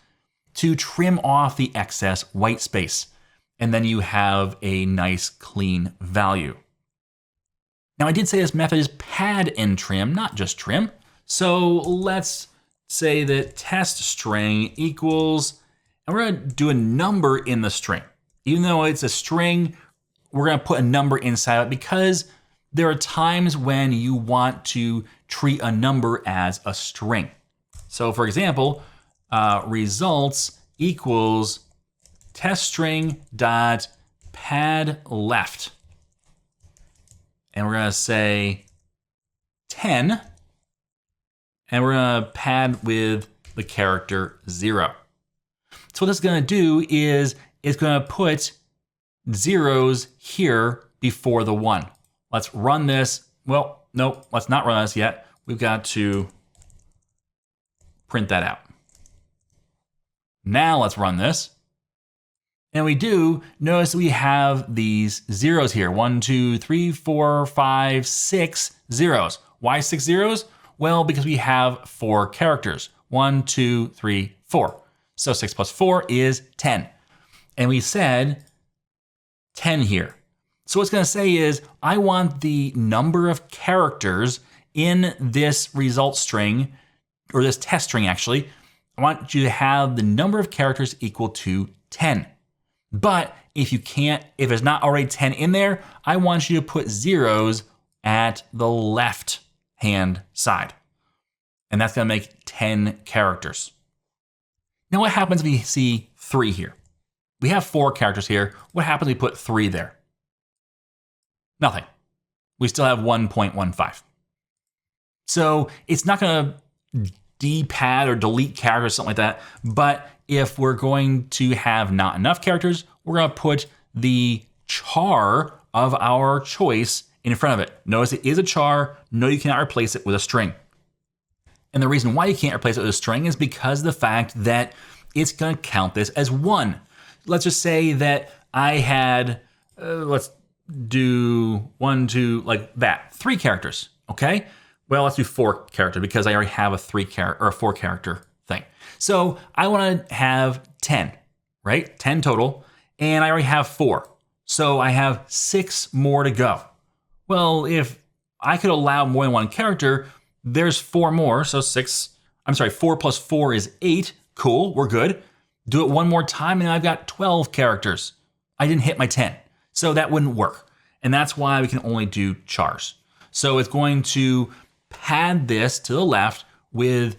to trim off the excess white space. And then you have a nice clean value. Now I did say this method is pad and trim, not just trim. So let's say that test string equals, and we're going to do a number in the string. Even though it's a string, we're going to put a number inside of it because there are times when you want to treat a number as a string. So for example, results equals test string dot pad left. And we're going to say 10. And we're going to pad with the character 0. So what this is going to do is it's going to put zeros here before the 1. Let's run this. Well, nope, let's not run this yet. We've got to print that out. Now let's run this. And we do notice we have these zeros here. 1, 2, 3, 4, 5, 6 zeros. Why 6 zeros? Well, because we have 4 characters. 1, 2, 3, 4. So 6 plus 4 is 10. And we said 10 here. So what it's going to say is, I want the number of characters in this result string, or this test string actually, I want you to have the number of characters equal to 10. But if there's not already 10 in there, I want you to put zeros at the left hand side. And that's going to make 10 characters. Now what happens if we see 3 here? We have 4 characters here. What happens if we put 3 there? Nothing. We still have 1.15. So it's not going to dpad or delete characters or something like that. But if we're going to have not enough characters, we're going to put the char of our choice in front of it. Notice it is a char. No, you cannot replace it with a string. And the reason why you can't replace it with a string is because of the fact that it's going to count this as 1. Let's just say that I had, let's do 1, 2, like that, 3 characters, okay? Well, let's do 4 characters because I already have a 4 character thing. So I want to have 10, right? 10 total, and I already have 4. So I have 6 more to go. Well, if I could allow more than 1 character, there's 4 more, so 4 plus 4 is 8. Cool, we're good. Do it one more time and I've got 12 characters. I didn't hit my 10, so that wouldn't work. And that's why we can only do chars. So it's going to pad this to the left with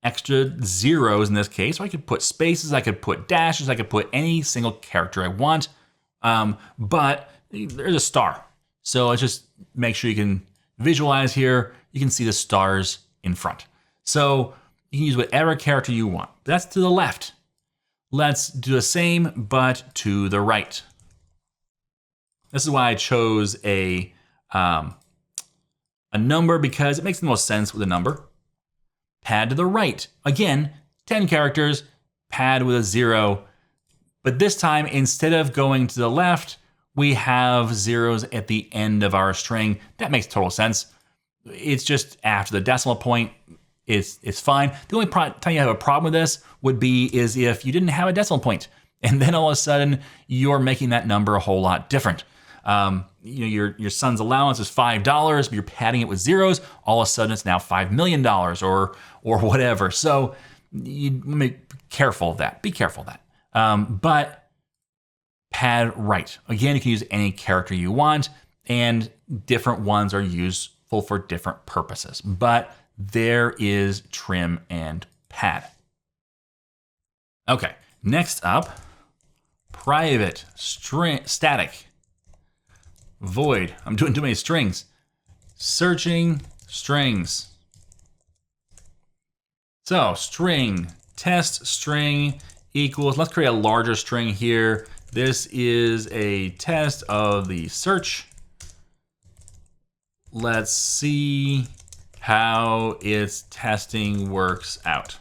extra zeros in this case. So I could put spaces, I could put dashes, I could put any single character I want. But there's a star. So let's just make sure you can visualize here. You can see the stars in front. So you can use whatever character you want. That's to the left. Let's do the same, but to the right. This is why I chose a number, because it makes the most sense with a number. Pad to the right. Again, 10 characters, pad with a 0. But this time, instead of going to the left, we have zeros at the end of our string. That makes total sense. It's just after the decimal point. It's fine. The only time you have a problem with this would be is if you didn't have a decimal point, and then all of a sudden you're making that number a whole lot different. Your son's allowance is $5, but you're padding it with zeros. All of a sudden it's now $5 million or whatever. So you be careful of that. Be careful of that. But pad right. Again, you can use any character you want, and different ones are useful for different purposes. But there is trim and pad. Okay, next up, private string static void. I'm doing too many strings. Searching strings. So string test string equals, let's create a larger string here. This is a test of the search. Let's see how its testing works out.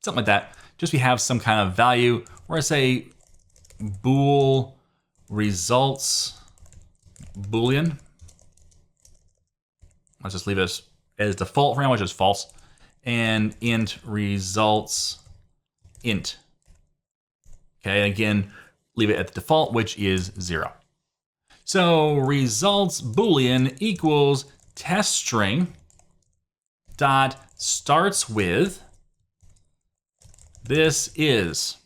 Something like that. Just we have some kind of value. We're gonna say bool results boolean. Let's just leave it as default for now, which is false. And int results int. Okay, again, leave it at the default, which is 0. So results boolean equals test string dot starts with this is.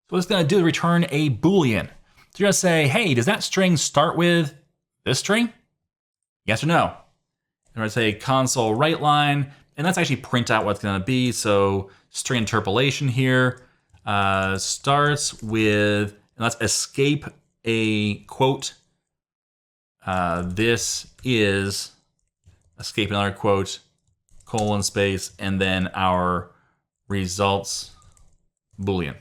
So what it's gonna do is return a boolean. So you're gonna say, hey, does that string start with this string? Yes or no? And we're gonna say console write line, and let's actually print out what it's gonna be. So string interpolation here starts with, and let's escape a quote. This is, escape another quote, colon space, and then our results boolean.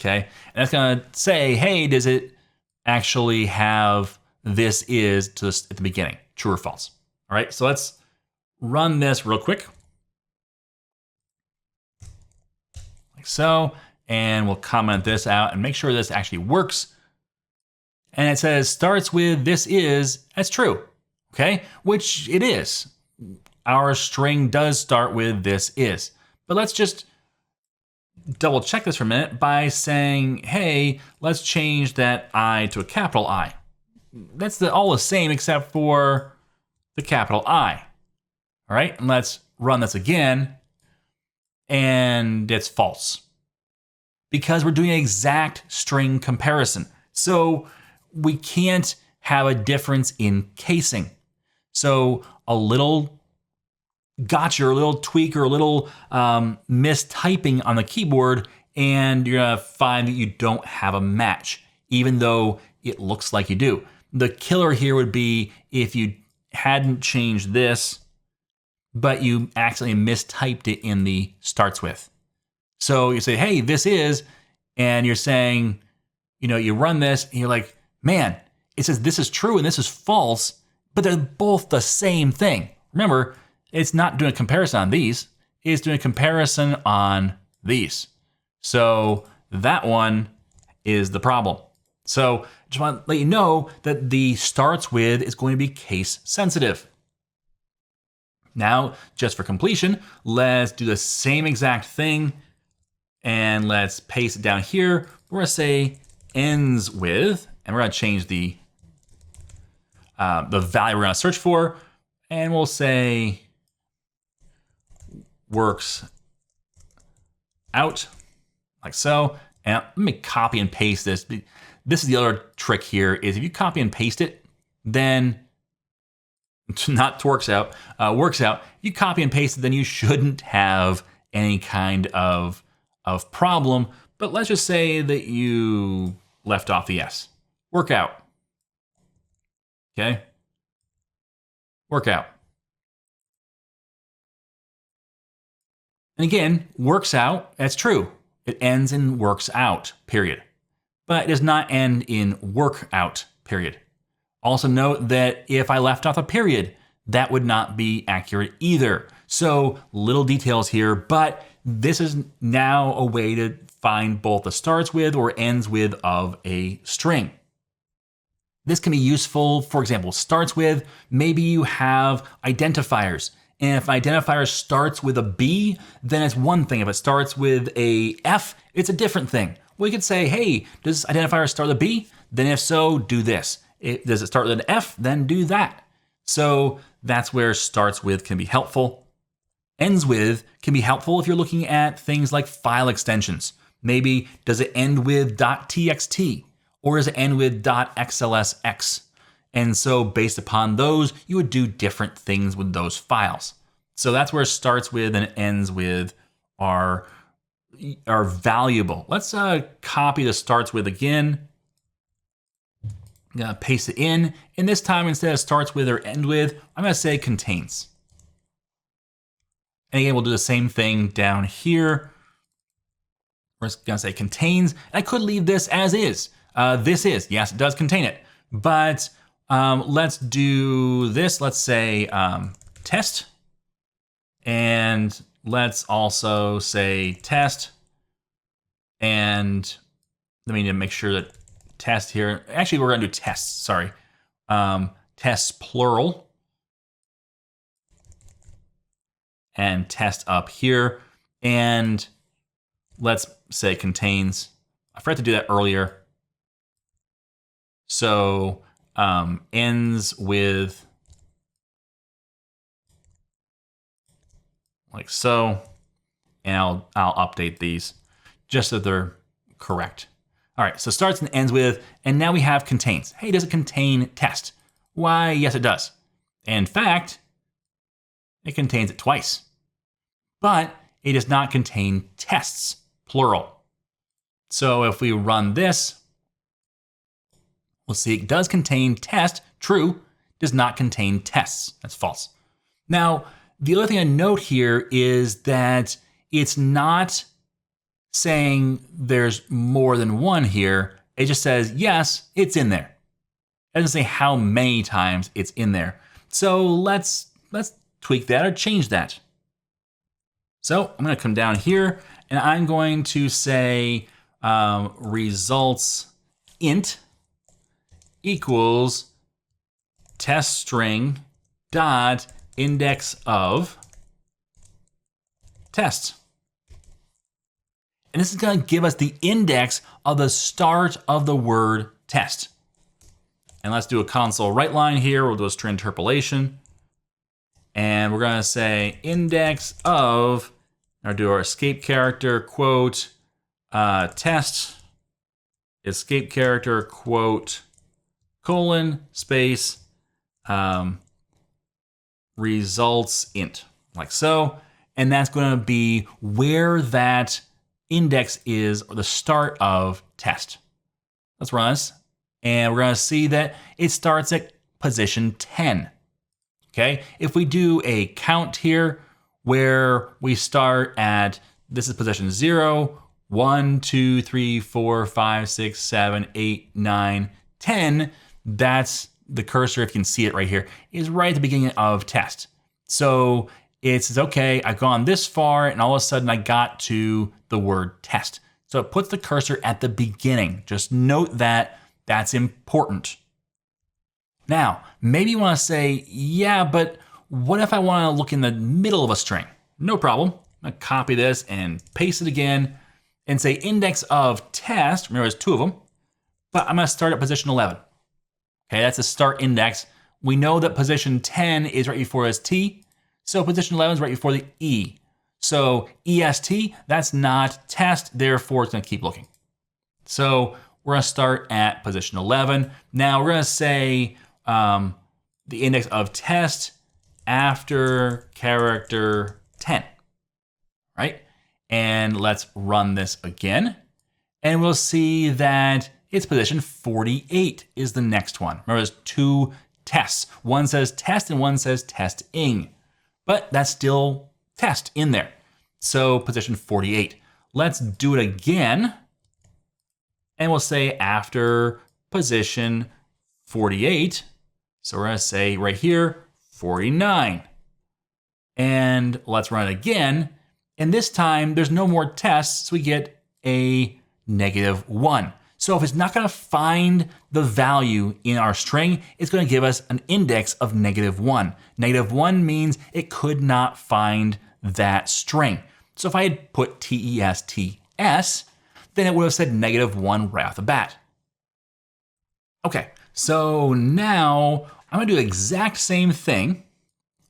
Okay, and that's gonna say, hey, does it actually have this is to this at the beginning, true or false? All right, so let's run this real quick. Like so, and we'll comment this out and make sure this actually works. And it says starts with this is, that's true, okay? Which it is. Our string does start with this is. But let's just double check this for a minute by saying, hey, let's change that I to a capital I. That's all the same except for the capital I. All right, and let's run this again, and it's false. Because we're doing an exact string comparison. So we can't have a difference in casing. So a little gotcha, or a little tweak, or a little mistyping on the keyboard, and you're gonna find that you don't have a match, even though it looks like you do. The killer here would be if you hadn't changed this, but you accidentally mistyped it in the starts with. So you say, hey, this is, and you're saying, you know, you run this, and you're like, man, it says this is true and this is false, but they're both the same thing. Remember, it's not doing a comparison on these, it's doing a comparison on these. So that one is the problem. So just want to let you know that the starts with is going to be case sensitive. Now, just for completion, let's do the same exact thing, and let's paste it down here. We're gonna say ends with, and we're gonna change the value we're gonna search for, and we'll say works out, like so. And let me copy and paste this. This is the other trick here, is if you copy and paste it, then not works out, you copy and paste it, then you shouldn't have any kind of problem. But let's just say that you left off the S. Work out. Okay? Work out. And again, works out, that's true. It ends in works out, period. But it does not end in work out, period. Also note that if I left off a period, that would not be accurate either. So little details here, but this is now a way to find both the starts with or ends with of a string. This can be useful, for example, starts with, maybe you have identifiers. And if an identifier starts with a B, then it's one thing. If it starts with a F, it's a different thing. We could say, hey, does this identifier start with a B? Then if so, do this. Does it start with an F? Then do that. So that's where starts with can be helpful. Ends with can be helpful if you're looking at things like file extensions. Maybe does it end with .txt or does it end with .xlsx? And so based upon those, you would do different things with those files. So that's where starts with and ends with are valuable. Let's copy the starts with again. I'm gonna paste it in, and this time instead of starts with or end with, I'm gonna say contains. And again, we'll do the same thing down here. We're just gonna say contains. I could leave this as is. This is, yes, it does contain it. But let's do this. Let's say test. And let's also say test. And let me make sure that test here. Actually, we're gonna do tests, sorry. Tests plural. And test up here. And let's say contains. I forgot to do that earlier. So ends with like so. And I'll update these just so they're correct. All right, so starts and ends with, and now we have contains. Hey, does it contain test? Why, yes, it does. In fact, it contains it twice. But it does not contain tests, plural. So if we run this, we'll see it does contain test, true, does not contain tests, that's false. Now, the other thing I note here is that it's not saying there's more than one here. It just says, yes, it's in there. It doesn't say how many times it's in there. So let's tweak that or change that. So I'm going to come down here and I'm going to say results int equals test string dot index of test. And this is going to give us the index of the start of the word test. And let's do a console write line here. We'll do a string interpolation. And we're going to say index of, or do our escape character quote test, escape character quote colon space results int, like so. And that's going to be where that index is, or the start of test. Let's run this. And we're going to see that it starts at position 10. Okay, if we do a count here where we start at, this is position 0, 1, 2, 3, 4, 5, 6, 7, 8, 9, 10, that's the cursor, if you can see it right here, is right at the beginning of test. So it says, okay, I've gone this far and all of a sudden I got to the word test. So it puts the cursor at the beginning. Just note that that's important. Now, maybe you want to say, yeah, but what if I want to look in the middle of a string? No problem. I'm going to copy this and paste it again and say index of test. Remember, there's two of them, but I'm going to start at position 11. Okay, that's the start index. We know that position 10 is right before ST, so position 11 is right before the E. So EST, that's not test, therefore it's going to keep looking. So we're going to start at position 11. Now we're going to say the index of test after character 10, right? And let's run this again. And we'll see that its position 48 is the next one. Remember, there's two tests. One says test and one says testing, but that's still test in there. So position 48. Let's do it again. And we'll say after position 48. So we're going to say right here, 49. And let's run it again. And this time there's no more tests, so we get a -1. So if it's not going to find the value in our string, it's going to give us an index of -1. -1 means it could not find that string. So if I had put TESTS, then it would have said -1 right off the bat. Okay, so now I'm going to do the exact same thing,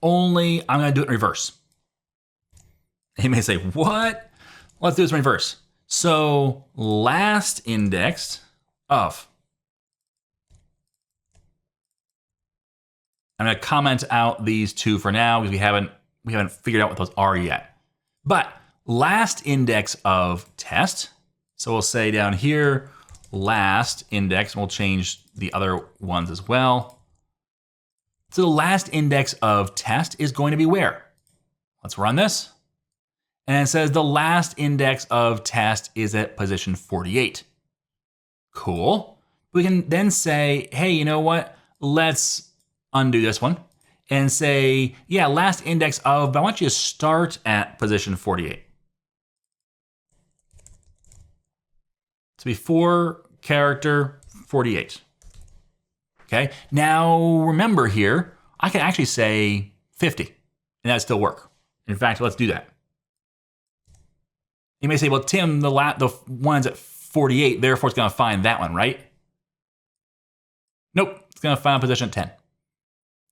only I'm going to do it in reverse. You may say, what? Let's do this in reverse. So last index of. I'm going to comment out these two for now because we haven't figured out what those are yet. But last index of test. So we'll say down here, last index, and we'll change the other ones as well. So the last index of test is going to be where? Let's run this. And it says the last index of test is at position 48. Cool. We can then say, hey, you know what? Let's undo this one and say, yeah, last index of, but I want you to start at position 48. So before character 48. Okay, now remember here, I can actually say 50 and that'd still work. In fact, let's do that. You may say, well, Tim, the one's at 48, therefore it's gonna find that one, right? Nope, it's gonna find position 10. And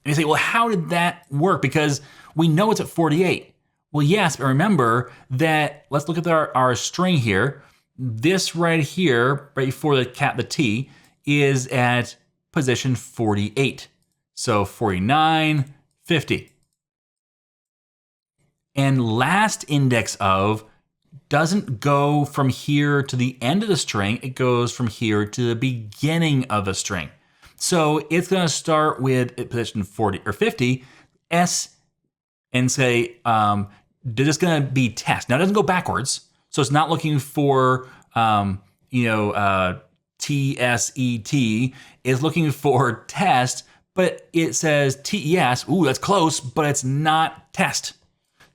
you say, well, how did that work? Because we know it's at 48. Well, yes, but remember that, let's look at our string here. This right here, right before the T, is at position 48. So 49, 50. And last index of doesn't go from here to the end of the string, it goes from here to the beginning of the string. So it's gonna start with at position 40 or 50, S, and say, this is gonna be test. Now it doesn't go backwards, so it's not looking for, TSET, it's looking for test, but it says TES, ooh, that's close, but it's not test.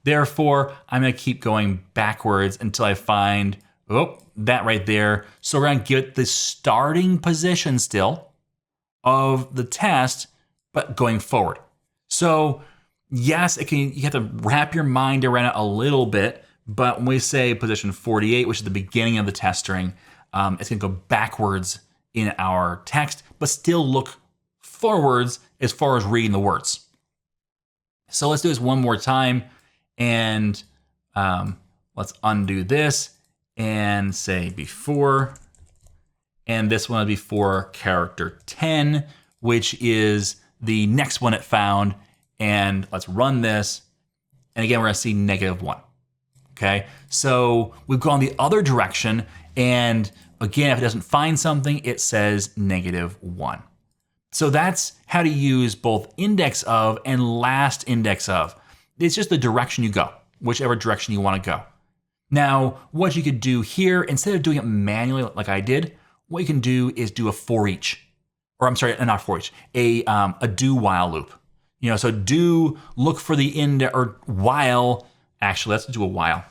Therefore, I'm gonna keep going backwards until I find, oh, that right there. So we're gonna get the starting position still of the test, but going forward. So yes, you have to wrap your mind around it a little bit, but when we say position 48, which is the beginning of the test string, it's gonna go backwards in our text, but still look forwards as far as reading the words. So let's do this one more time. And let's undo this and say before, and this one will be before character 10, which is the next one it found. And let's run this. And again, we're gonna see -1, okay? So we've gone the other direction. And again, if it doesn't find something, it says -1. So that's how to use both IndexOf and LastIndexOf. It's just the direction you go, whichever direction you want to go. Now, what you could do here, instead of doing it manually like I did, what you can do is do a for each, or I'm sorry, not for each, a do while loop. So look for the index, or while, actually, let's do a while.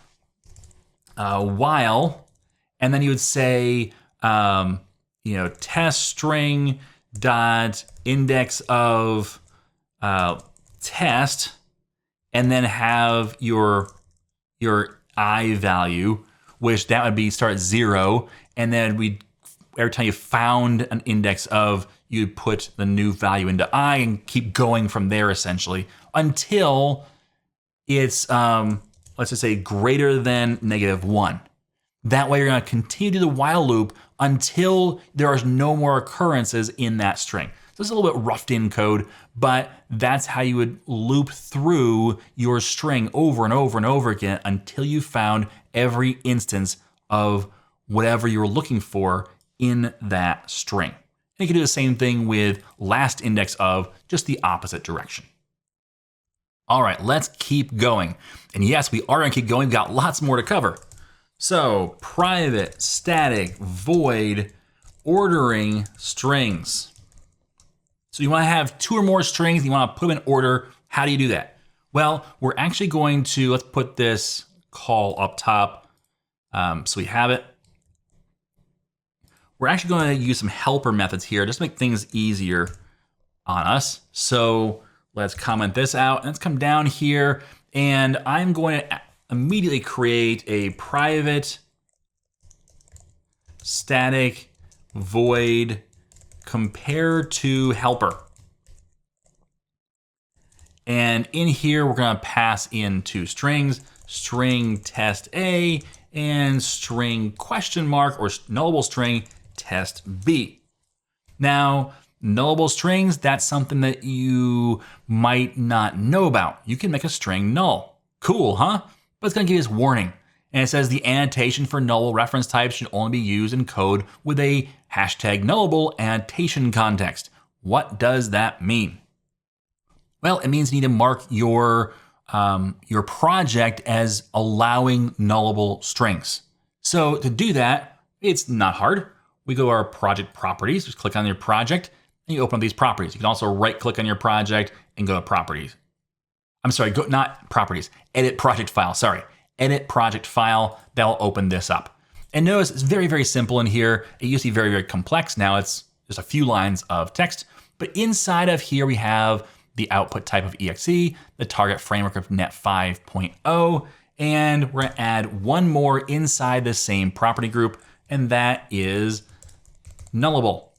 While, and then you would say, test string dot index of test, and then have your I value, which that would be start at 0, and then every time you found an index of, you'd put the new value into I and keep going from there essentially until it's let's just say greater than -1. That way you're gonna continue to do the while loop until there are no more occurrences in that string. So it's a little bit roughed in code, but that's how you would loop through your string over and over and over again until you found every instance of whatever you were looking for in that string. And you can do the same thing with LastIndexOf, just the opposite direction. All right, let's keep going. And yes, we are gonna keep going. We've got lots more to cover. So private static void ordering strings. So you wanna have 2 or more strings, you wanna put them in order. How do you do that? Well, we're actually going to, let's put this call up top so we have it. We're actually going to use some helper methods here just to make things easier on us. So let's comment this out and let's come down here, and I'm going to immediately create a private static void CompareTo helper. And in here, we're gonna pass in 2 strings, string test A and string question mark or nullable string test B. Now, nullable strings, that's something that you might not know about. You can make a string null. Cool, huh? But it's gonna give you this warning. And it says the annotation for null reference types should only be used in code with a #nullable annotation context. What does that mean? Well, it means you need to mark your your project as allowing nullable strings. So to do that, it's not hard. We go to our project properties, just click on your project, and you open up these properties. You can also right click on your project and go to properties. I'm sorry, not properties, edit project file, sorry. Edit project file, that'll open this up. And notice it's very, very simple in here. It used to be very, very complex. Now it's just a few lines of text. But inside of here, we have the output type of exe, the target framework of net 5.0, and we're gonna add one more inside the same property group, and that is nullable.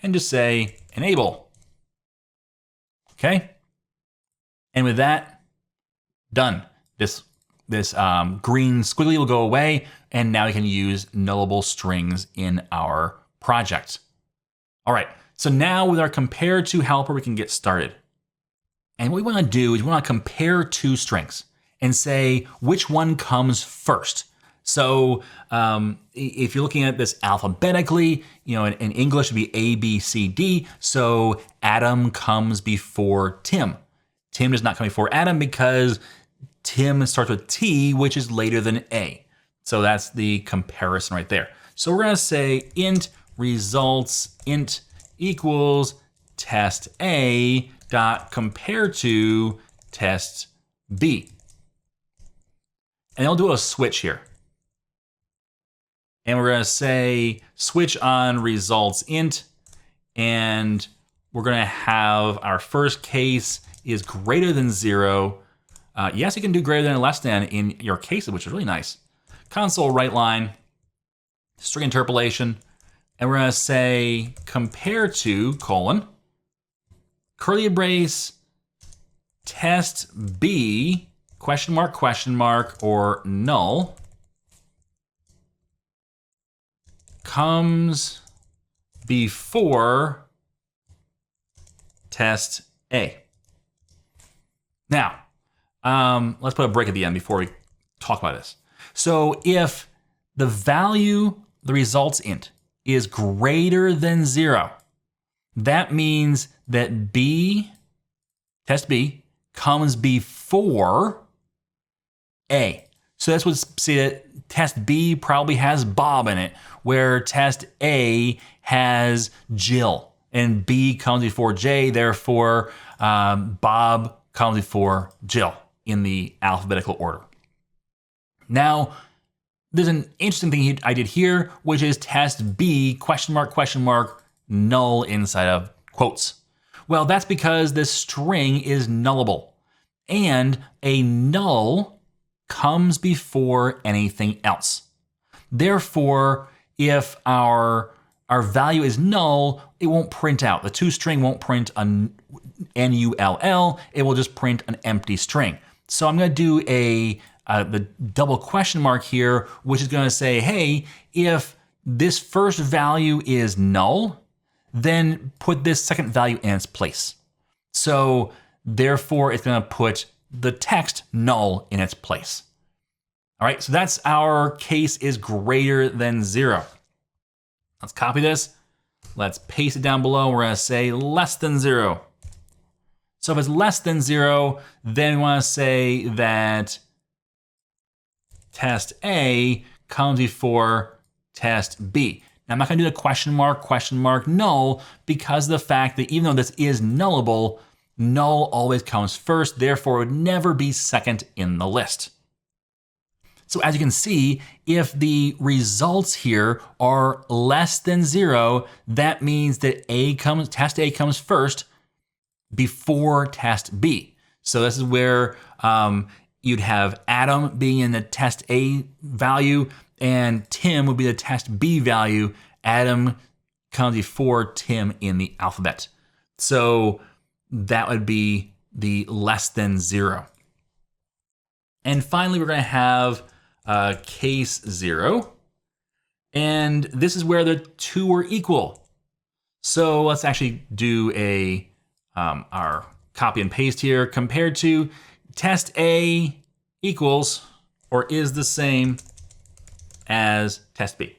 And just say enable. Okay? And with that, done. This green squiggly will go away, and now we can use nullable strings in our project. All right, so now with our compare_to helper, we can get started. And what we want to do is we want to compare two strings and say which one comes first. So if you're looking at this alphabetically, in English it'd be A, B, C, D. So Adam comes before Tim. Tim does not come before Adam because Tim starts with T, which is later than A. So that's the comparison right there. So we're gonna say int results int equals test A dot compare to test B. And I'll do a switch here. And we're gonna say switch on results int, and we're gonna have our first case is greater than 0. Yes, you can do greater than and less than in your cases, which is really nice. Console write line, string interpolation, and we're gonna say compare to colon, curly brace, test B, question mark, or null, comes before test A. Now, let's put a break at the end before we talk about this. So if the value, the results int, is greater than 0, that means that B, test B, comes before A. So that's what, see that test B probably has Bob in it, where test A has Jill, and B comes before J, therefore Bob comes before Jill in the alphabetical order. Now, there's an interesting thing I did here, which is test B, question mark, null inside of quotes. Well, that's because this string is nullable, and a null comes before anything else. Therefore, if our value is null, it won't print out. The toString won't print a null, it will just print an empty string. So I'm gonna do the double question mark here, which is gonna say, hey, if this first value is null, then put this second value in its place. So therefore, it's gonna put the text null in its place. All right, so that's our case is greater than 0. Let's copy this. Let's paste it down below. We're gonna say less than 0. So if it's less than 0, then we wanna say that test A comes before test B. Now I'm not gonna do the question mark, null, because of the fact that even though this is nullable, null always comes first, therefore it would never be second in the list. So as you can see, if the results here are less than 0, that means that test A comes first before test B. So this is where you'd have Adam being in the test A value, and Tim would be the test B value. Adam comes before Tim in the alphabet. So that would be the less than 0. And finally, we're gonna have case 0. And this is where the two are equal. So let's actually do our copy and paste here. Compared to test A equals or is the same as test B.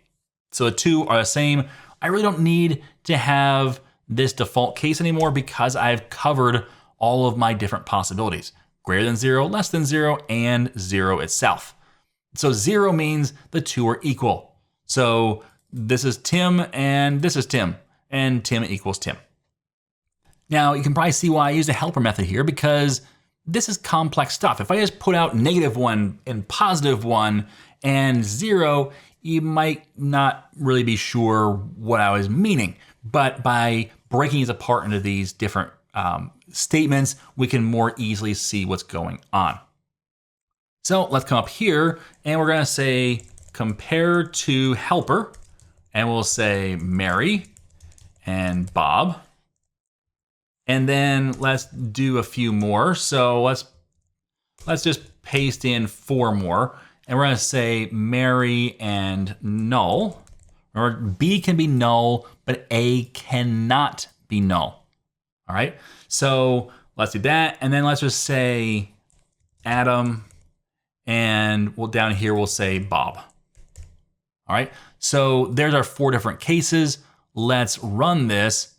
So the two are the same. I really don't need to have this default case anymore because I've covered all of my different possibilities. greater than 0, less than 0, and 0 itself. So 0 means the two are equal. So this is Tim and this is Tim, and Tim equals Tim. Now you can probably see why I use a helper method here, because this is complex stuff. If I just put out -1 and +1 and 0, you might not really be sure what I was meaning. But by breaking these apart into these different statements, we can more easily see what's going on. So let's come up here and we're gonna say compare to helper, and we'll say Mary and Bob. And then let's do a few more. So let's just paste in 4 more, and we're gonna say Mary and null. Remember, B can be null, but A cannot be null. All right, so let's do that. And then let's just say Adam, and down here we'll say Bob. All right, so there's our 4 different cases. Let's run this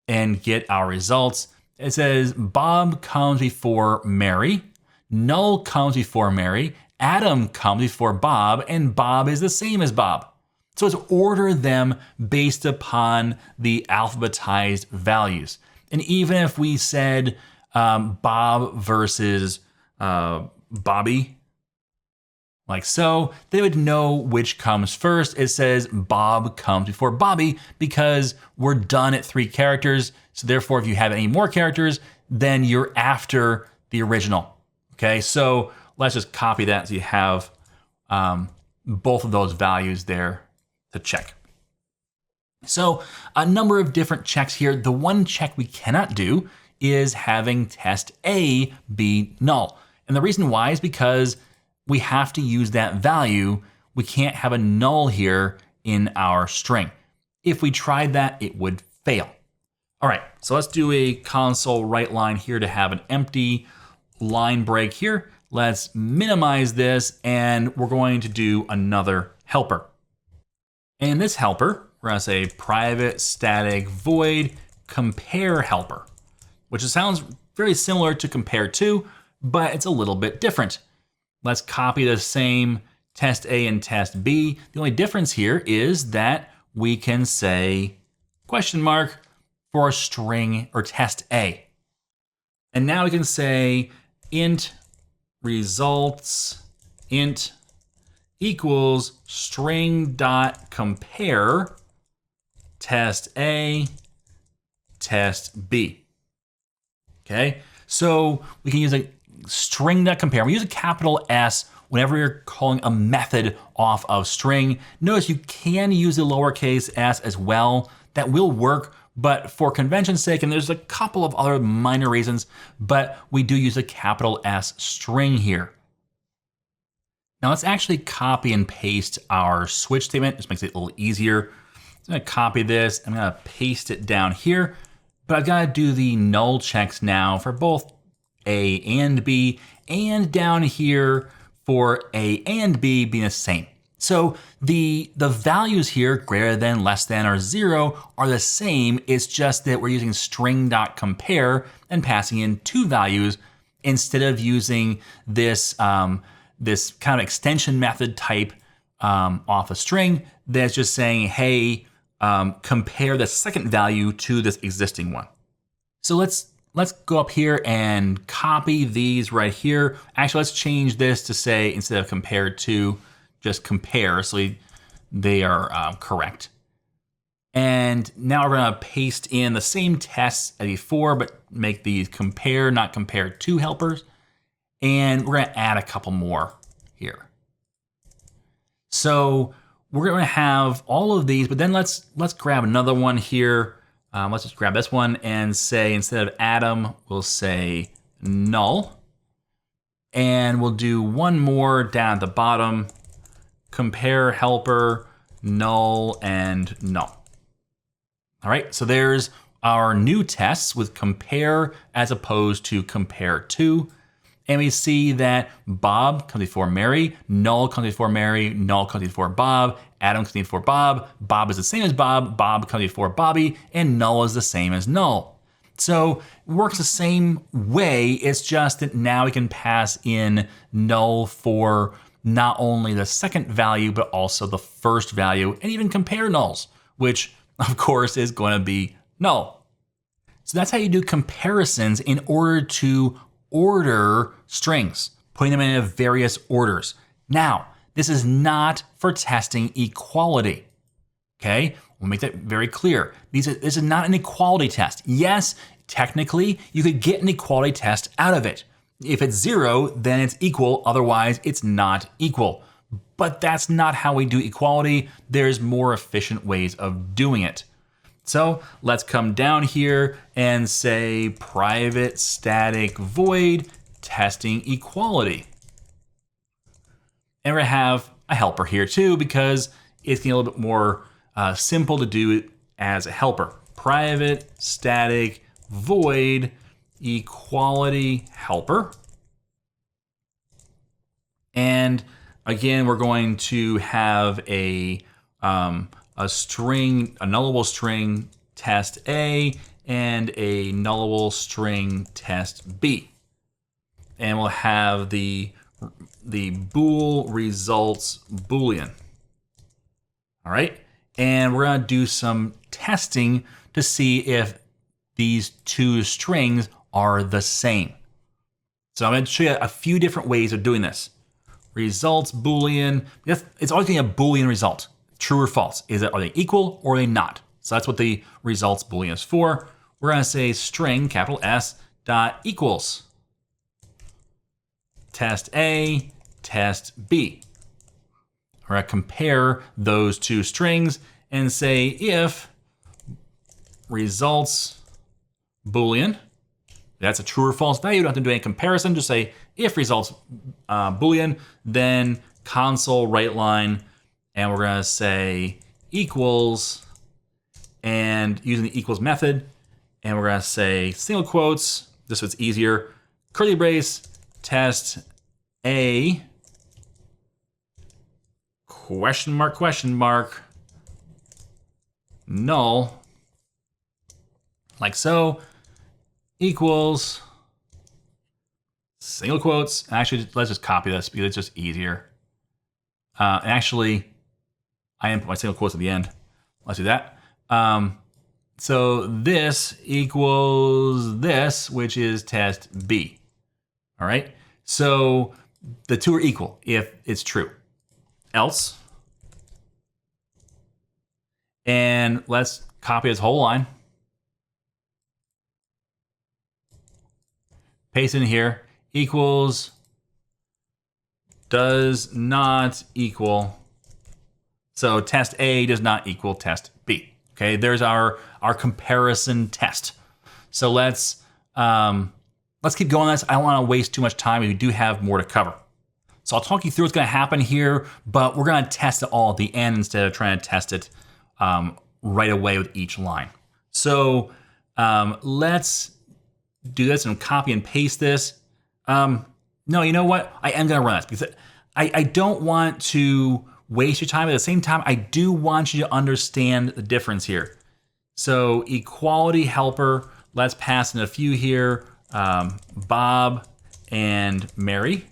and get our results. It says Bob comes before Mary, null comes before Mary, Adam comes before Bob, and Bob is the same as Bob. So let's order them based upon the alphabetized values. And even if we said Bob versus Bobby, like so, they would know which comes first. It says Bob comes before Bobby because we're done at 3 characters. So therefore, if you have any more characters, then you're after the original. Okay, so let's just copy that so you have both of those values there to check. So a number of different checks here. The one check we cannot do is having test A be null. And the reason why is because we have to use that value. We can't have a null here in our string. If we tried that, it would fail. All right, so let's do a console write line here to have an empty line break here. Let's minimize this, and we're going to do another helper. And this helper, we're gonna say private static void compare helper, which sounds very similar to CompareTo, but it's a little bit different. Let's copy the same test A and test B. The only difference here is that we can say question mark for a string or test A. And now we can say int results int equals string.compare test A test B. Okay, so we can use a string.compare. We use a capital S whenever you're calling a method off of string. Notice you can use the lowercase s as well. That will work, but for convention's sake, and there's a couple of other minor reasons, but we do use a capital S string here. Now let's actually copy and paste our switch statement. This makes it a little easier. I'm gonna copy this, I'm gonna paste it down here, but I've gotta do the null checks now for both A and B, and down here for A and B being the same. So the values here, greater than, less than, or 0 are the same. It's just that we're using string.compare and passing in 2 values instead of using this, this kind of extension method type off a string that's just saying, hey, compare the second value to this existing one. So let's go up here and copy these right here. Actually, let's change this to say, instead of CompareTo, just compare, so they are correct. And now we're gonna paste in the same tests as before, but make these compare, not CompareTo helpers. And we're gonna add a couple more here. So we're gonna have all of these, but then let's grab another one here. Let's just grab this one and say, instead of Adam, we'll say null. And we'll do one more down at the bottom, compare helper, null, and null. All right, so there's our new tests with compare as opposed to CompareTo. And we see that Bob comes before Mary, null comes before Mary, null comes before Bob, Adam comes before Bob, Bob is the same as Bob, Bob comes before Bobby, and null is the same as null. So it works the same way. It's just that now we can pass in null for not only the second value, but also the first value, and even compare nulls, which of course is going to be null. So that's how you do comparisons in order to order strings, putting them in various orders. Now, this is not for testing equality. Okay, we'll make that very clear. This is not an equality test. Yes, technically, you could get an equality test out of it. If it's 0, then it's equal. Otherwise, it's not equal. But that's not how we do equality. There's more efficient ways of doing it. So let's come down here and say private static void testing equality. And we're gonna have a helper here too, because it's getting a little bit more simple to do it as a helper. Private static void equality helper. And again, we're going to have a string, a nullable string test A and a nullable string test B. And we'll have the bool results boolean. All right. And we're going to do some testing to see if these two strings are the same. So I'm going to show you a few different ways of doing this. Results boolean. It's always going to be a boolean result. True or false. Are they equal or are they not? So that's what the results boolean is for. We're going to say string, capital S, dot equals test A, test B. We're going to compare those two strings and say if results boolean, that's a true or false value. You don't have to do any comparison. Just say if results boolean, then console write line, and we're going to say equals, and using the equals method, and we're going to say single quotes, just so it's easier, curly brace, test A, question mark, null, like so, equals, single quotes. Actually, let's just copy this because it's just easier. Actually, I input my single quotes at the end. Let's do that. So this equals this, which is test B. All right. So the two are equal if it's true. Else, and let's copy this whole line, paste in here, equals, does not equal, so test A does not equal test B. Okay, there's our comparison test. So let's keep going on this. I don't want to waste too much time. We do have more to cover. So I'll talk you through what's going to happen here, but we're going to test it all at the end instead of trying to test it right away with each line. So let's do this and copy and paste this. No, you know what? I am going to run this because I don't want to waste your time. At the same time, I do want you to understand the difference here. So equality helper, let's pass in a few here, Bob and Mary.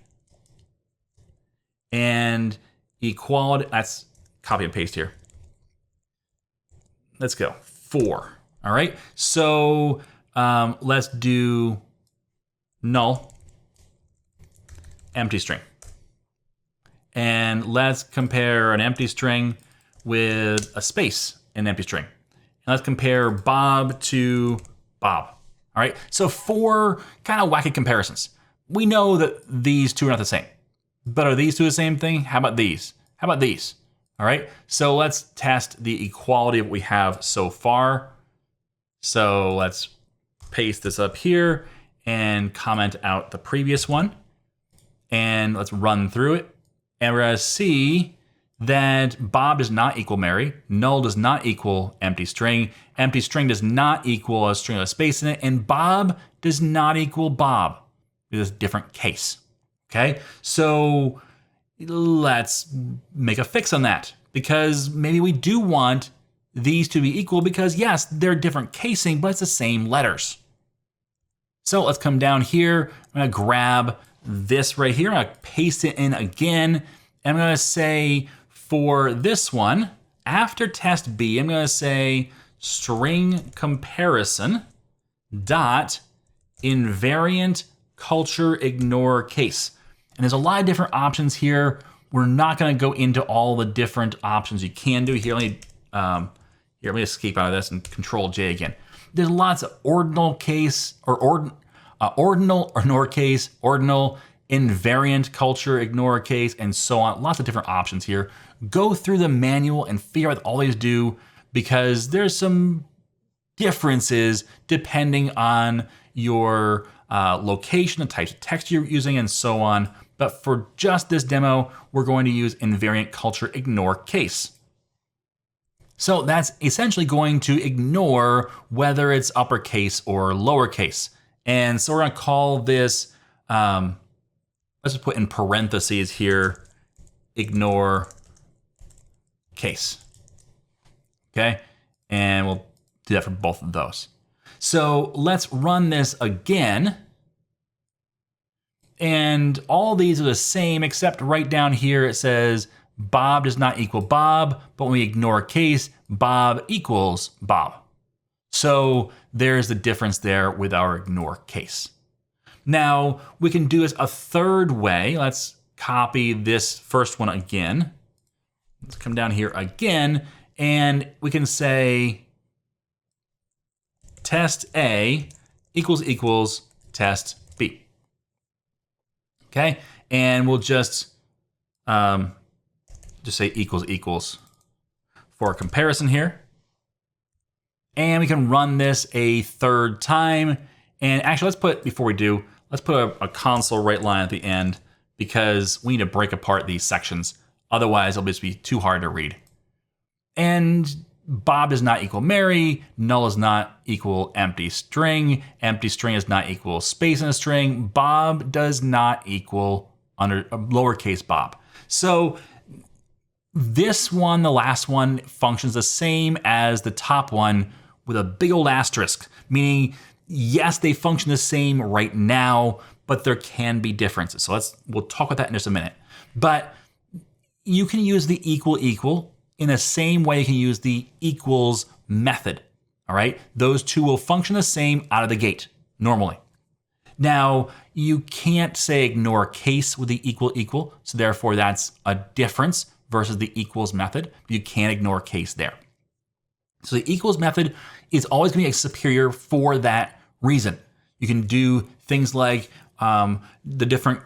And equality, let's copy and paste here. Let's go, 4, all right? So let's do null, empty string. And let's compare an empty string with a space in an empty string. And let's compare Bob to Bob, all right? So 4 kind of wacky comparisons. We know that these two are not the same. But are these two the same thing? How about these? How about these? All right, so let's test the equality of what we have so far. So let's paste this up here and comment out the previous one. And let's run through it. And we're gonna see that Bob does not equal Mary, null does not equal empty string does not equal a string with a space in it, and Bob does not equal Bob. It's a different case. Okay, so let's make a fix on that because maybe we do want these to be equal because yes, they're different casing, but it's the same letters. So let's come down here. I'm gonna grab this right here. I'm gonna paste it in again. And I'm gonna say for this one, after test B, I'm gonna say string comparison dot invariant culture ignore case. And there's a lot of different options here. We're not gonna go into all the different options you can do. Here, let me escape out of this and Control J again. There's lots of ordinal case, or ordinal ignore case, ordinal invariant culture ignore case, and so on. Lots of different options here. Go through the manual and figure out what all these do, because there's some differences depending on your location, the types of text you're using, and so on. But for just this demo, we're going to use invariant culture ignore case. So that's essentially going to ignore whether it's uppercase or lowercase. And so we're gonna call this, let's just put in parentheses here, ignore case, okay? And we'll do that for both of those. So let's run this again. And all these are the same, except right down here it says Bob does not equal Bob, but when we ignore case, Bob equals Bob. So there's the difference there with our ignore case. Now we can do this a third way. Let's copy this first one again. Let's come down here again, and we can say test A equals test B. Okay, and we'll just say equals for a comparison here. And we can run this a third time. And actually, before we do, let's put a console write line at the end, because we need to break apart these sections. Otherwise, it'll just be too hard to read. And Bob does not equal Mary, null does not equal empty string does not equal space in a string, Bob does not equal lowercase Bob. So this one, the last one, functions the same as the top one with a big old asterisk, meaning yes, they function the same right now, but there can be differences. So we'll talk about that in just a minute. But you can use the equal in the same way you can use the equals method, all right? Those two will function the same out of the gate, normally. Now, you can't say ignore case with the equal, so therefore that's a difference versus the equals method. You can't ignore case there. So the equals method is always gonna be superior for that reason. You can do things like the different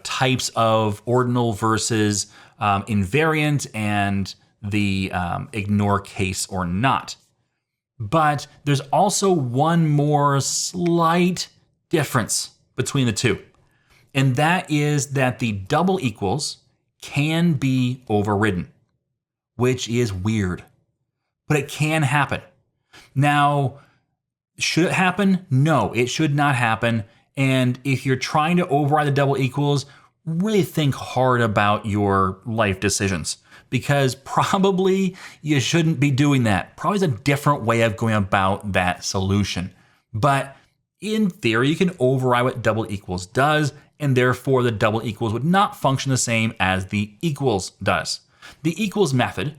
types of ordinal versus invariant and the ignore case or not. But there's also one more slight difference between the two. And that is that the double equals can be overridden, which is weird, but it can happen. Now, should it happen? No, it should not happen. And if you're trying to override the double equals, really think hard about your life decisions, because probably you shouldn't be doing that. Probably is a different way of going about that solution. But in theory, you can override what double equals does, and therefore the double equals would not function the same as the equals does. The equals method,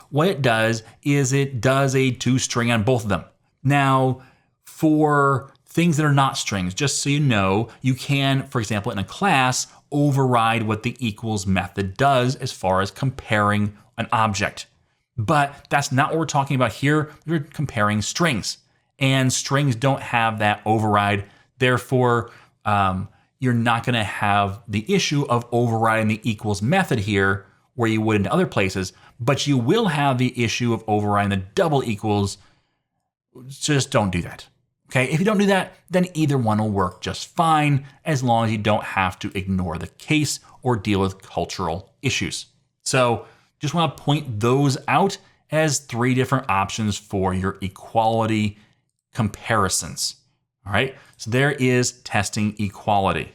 what it does is it does a toString on both of them. Now, for things that are not strings, just so you know, you can, for example, in a class, override what the equals method does as far as comparing an object. But that's not what we're talking about here. We're comparing strings, and strings don't have that override. Therefore, you're not going to have the issue of overriding the equals method here where you would in other places, but you will have the issue of overriding the double equals. Just don't do that. Okay, if you don't do that, then either one will work just fine, as long as you don't have to ignore the case or deal with cultural issues. So just want to point those out as three different options for your equality comparisons. All right, so there is testing equality.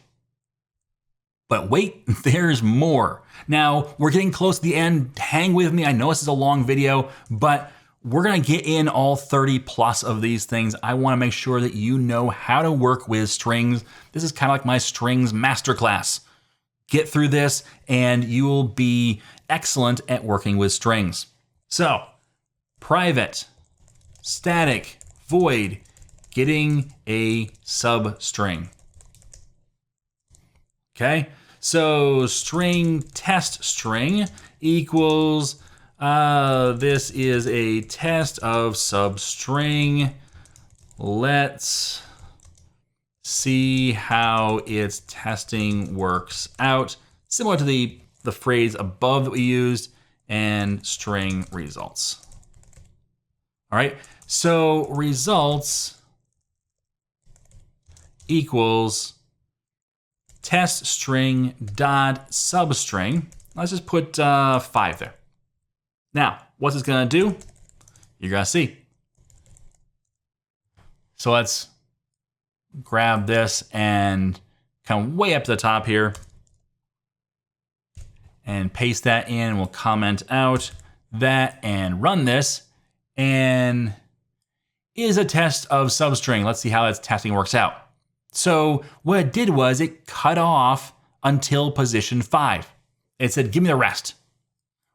But wait, there's more. Now, we're getting close to the end. Hang with me. I know this is a long video, but we're gonna get in all 30 plus of these things. I wanna make sure that you know how to work with strings. This is kind of like my strings masterclass. Get through this and you will be excellent at working with strings. So, private, static, void, getting a substring. Okay, so string test string equals, this is a test of substring. Let's see how its testing works out. Similar to the phrase above that we used, and string results. All right, so results equals test string dot substring. Let's just put 5 there. Now, what's this gonna do? You're gonna see. So let's grab this and come way up to the top here and paste that in, and we'll comment out that and run this, and is a test of substring. Let's see how its testing works out. So what it did was it cut off until position 5. It said, give me the rest,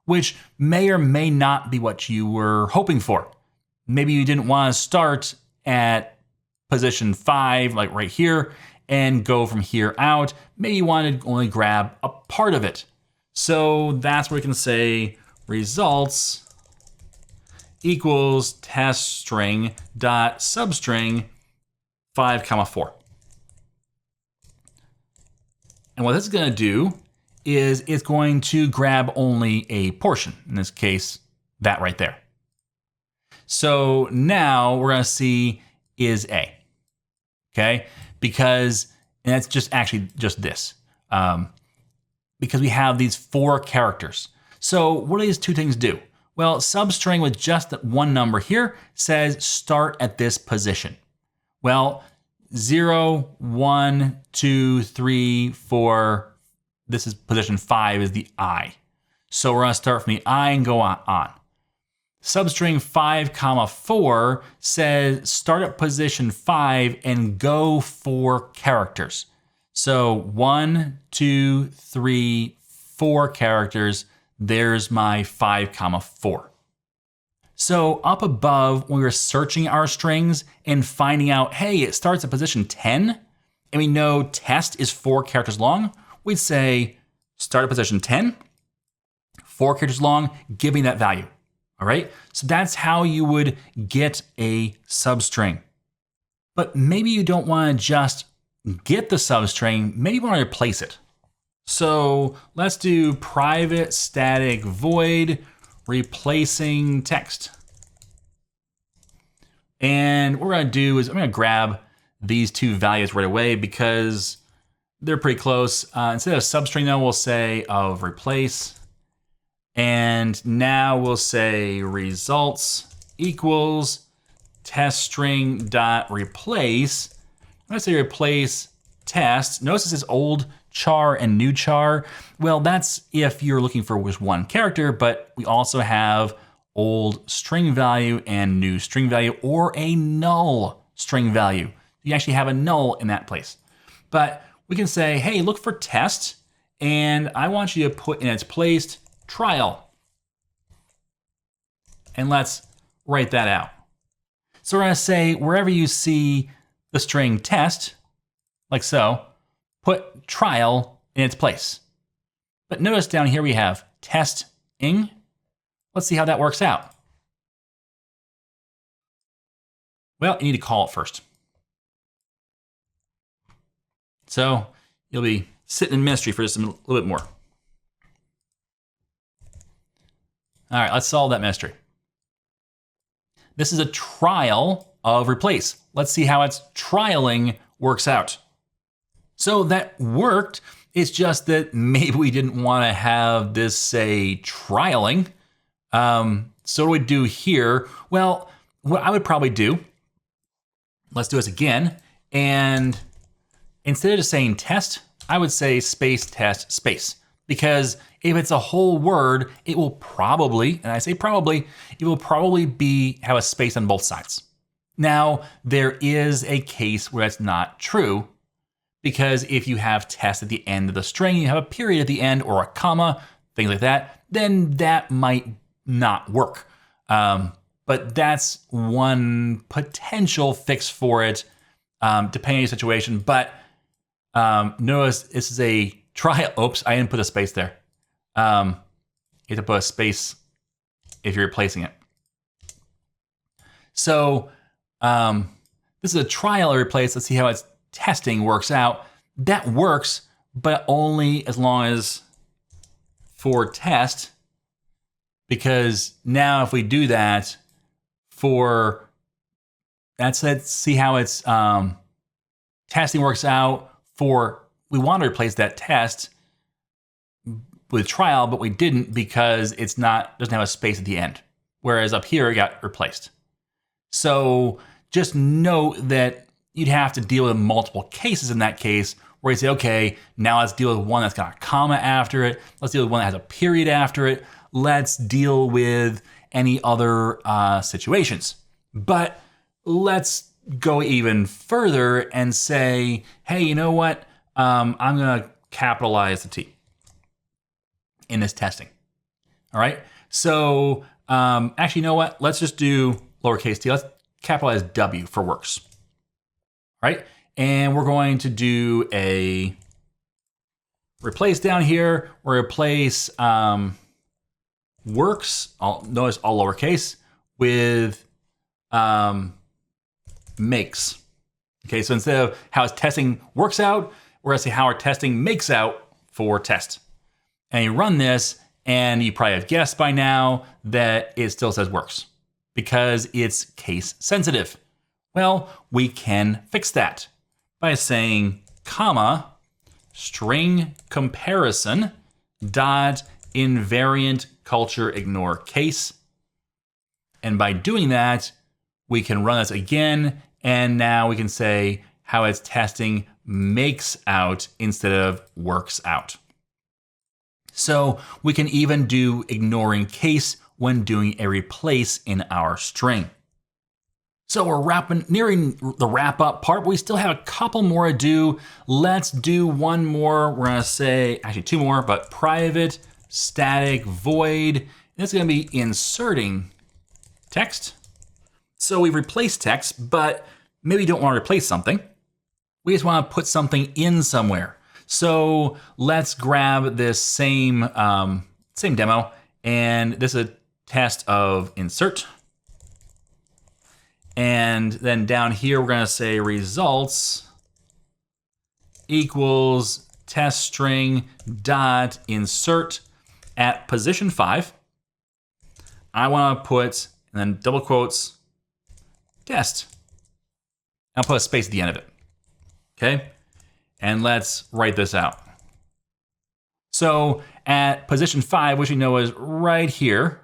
which may or may not be what you were hoping for. Maybe you didn't want to start at position 5, like right here, and go from here out. Maybe you wanted to only grab a part of it. So that's where we can say results equals test string dot substring 5, 4. And what this is going to do is it's going to grab only a portion. In this case, that right there. So now we're going to see is A. Okay, because, and that's just actually just this. Because we have these 4 characters. So what do these 2 things do? Well, substring with just one number here says start at this position. Well, 0, 1, 2, 3, 4, this is position 5 is the I. So we're gonna start from the I and go on. Substring 5, 4 says start at position 5 and go 4 characters. So 1, 2, 3, 4 characters. There's my 5, 4. So up above, when we were searching our strings and finding out, hey, it starts at position 10, and we know test is 4 characters long, we'd say start at position 10, 4 characters long, give me that value. All right, so that's how you would get a substring. But maybe you don't want to just get the substring, maybe you want to replace it. So let's do private static void replacing text. And what we're going to do is I'm going to grab these 2 values right away because they're pretty close. Instead of substring though, we'll say of replace. And now we'll say results equals test string dot replace. I'm going to say replace test. Notice this is old char and new char. Well, that's if you're looking for just one character, but we also have old string value and new string value, or a null string value. You actually have a null in that place. But we can say, hey, look for test, and I want you to put in its place trial. And let's write that out. So we're going to say wherever you see the string test, like so, put trial in its place. But notice down here we have testing. Let's see how that works out. Well, you need to call it first. So you'll be sitting in mystery for just a little bit more. All right, let's solve that mystery. This is a trial of replace. Let's see how its trialing works out. So that worked. It's just that maybe we didn't want to have this say trialing. So what do we do here? Well, what I would probably do, let's do this again. And instead of just saying test, I would say space test space, because If it's a whole word, it will probably, and I say probably, it will probably have a space on both sides. Now, there is a case where that's not true, because if you have test at the end of the string, you have a period at the end or a comma, things like that, then that might not work. But that's one potential fix for it, depending on your situation. But notice this is a try. Oops, I didn't put a space there. You have to put a space if you're replacing it. So this is a trial I replaced. Let's see how its testing works out. That works, but only as long as for test, because now if we do that for, let's see how its testing works out for, we want to replace that test with trial, but we didn't because doesn't have a space at the end. Whereas up here it got replaced. So just note that you'd have to deal with multiple cases in that case, where you say, okay, now let's deal with one that's got a comma after it. Let's deal with one that has a period after it. Let's deal with any other situations. But let's go even further and say, hey, you know what? I'm going to capitalize the T in this testing. All right. So actually, you know what? Let's just do lowercase t. Let's capitalize W for works. All right. And we're going to do a replace down here. We'll replace works, notice all lowercase, with makes. Okay, so instead of how its testing works out, we're gonna say how our testing makes out for test. And you run this, and you probably have guessed by now that it still says works because it's case sensitive. Well, we can fix that by saying comma string comparison dot invariant culture ignore case. And by doing that, we can run this again, and now we can say how its testing makes out instead of works out. So we can even do ignoring case when doing a replace in our string. So we're nearing the wrap up part, but we still have a couple more to do. Let's do one more. We're gonna say, actually two more, but private static void. And it's gonna be inserting text. So we've replaced text, but maybe you don't want to replace something. We just want to put something in somewhere. So let's grab this same demo, and this is a test of insert. And then down here, we're going to say results equals test string dot insert at position 5. I want to put, and then double quotes, test. I'll put a space at the end of it. Okay? And let's write this out. So at position 5, which we know is right here,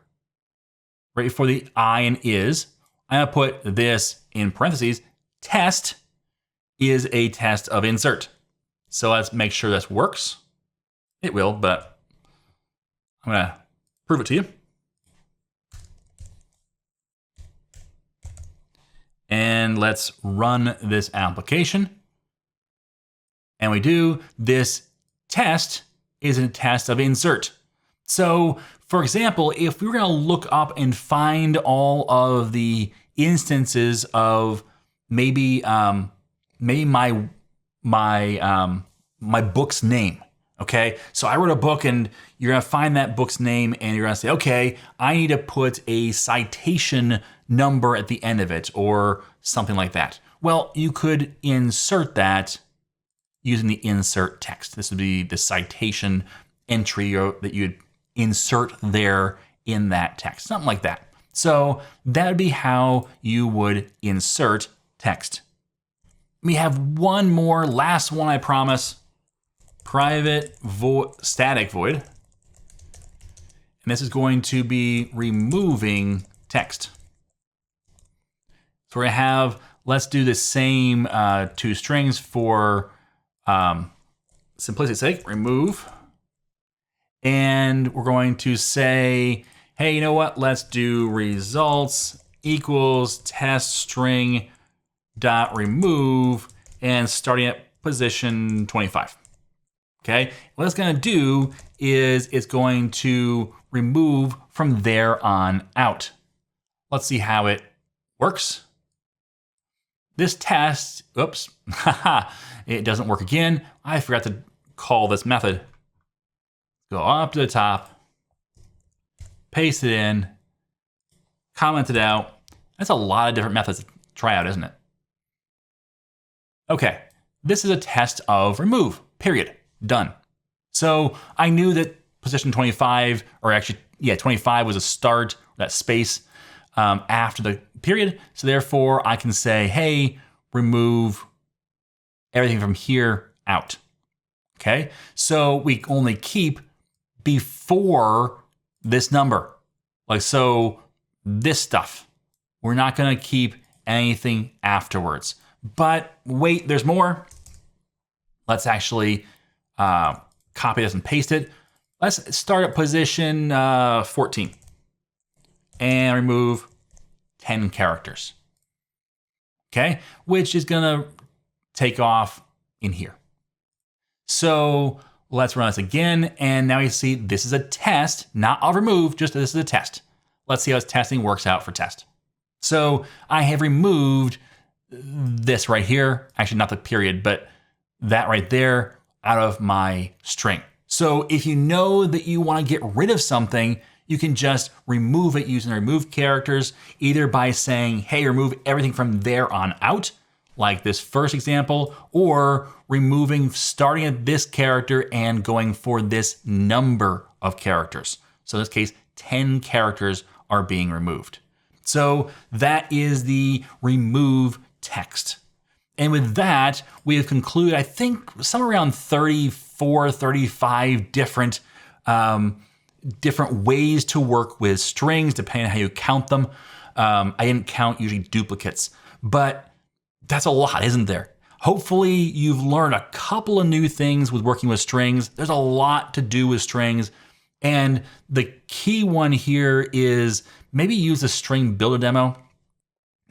right before the I and is, I'm gonna put this in parentheses. Test is a test of insert. So let's make sure this works. It will, but I'm gonna prove it to you. And let's run this application. And we do, this test is a test of insert. So for example, if we were gonna look up and find all of the instances of maybe my book's name, okay? So I wrote a book, and you're gonna find that book's name, and you're gonna say, okay, I need to put a citation number at the end of it, or something like that. Well, you could insert that using the insert text. This would be the citation entry that you'd insert there in that text, something like that. So that would be how you would insert text. We have one more, last one, I promise. Private static void. And this is going to be removing text. So we're gonna have, let's do the same two strings for simplicity's sake, remove. And we're going to say, hey, you know what? Let's do results equals test string dot remove and starting at position 25. Okay, what it's going to do is it's going to remove from there on out. Let's see how it works. This test, oops, it doesn't work again. I forgot to call this method. Go up to the top, paste it in, comment it out. That's a lot of different methods to try out, isn't it? Okay, this is a test of remove, period, done. So I knew that position 25, or actually, yeah, 25 was a start, that space after the period. So therefore I can say, hey, remove everything from here out. Okay, so we only keep before this number. Like, so this stuff, we're not gonna keep anything afterwards. But wait, there's more. Let's actually copy this and paste it. Let's start at position 14 and remove 10 characters. Okay, which is gonna take off in here. So let's run this again, and now you see this is a test, not of remove, just this is a test. Let's see how this testing works out for test. So I have removed this right here, actually not the period, but that right there out of my string. So if you know that you want to get rid of something, you can just remove it using the remove characters, either by saying, hey, remove everything from there on out, like this first example, or removing starting at this character and going for this number of characters. So in this case, 10 characters are being removed. So that is the remove text. And with that, we have concluded, I think, somewhere around 34, 35 different ways to work with strings, depending on how you count them. I didn't count usually duplicates, but that's a lot, isn't there? Hopefully you've learned a couple of new things with working with strings. There's a lot to do with strings. And the key one here is maybe use the StringBuilder demo.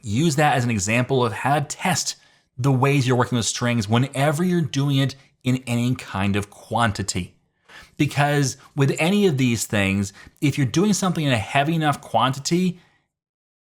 Use that as an example of how to test the ways you're working with strings whenever you're doing it in any kind of quantity. Because with any of these things, if you're doing something in a heavy enough quantity,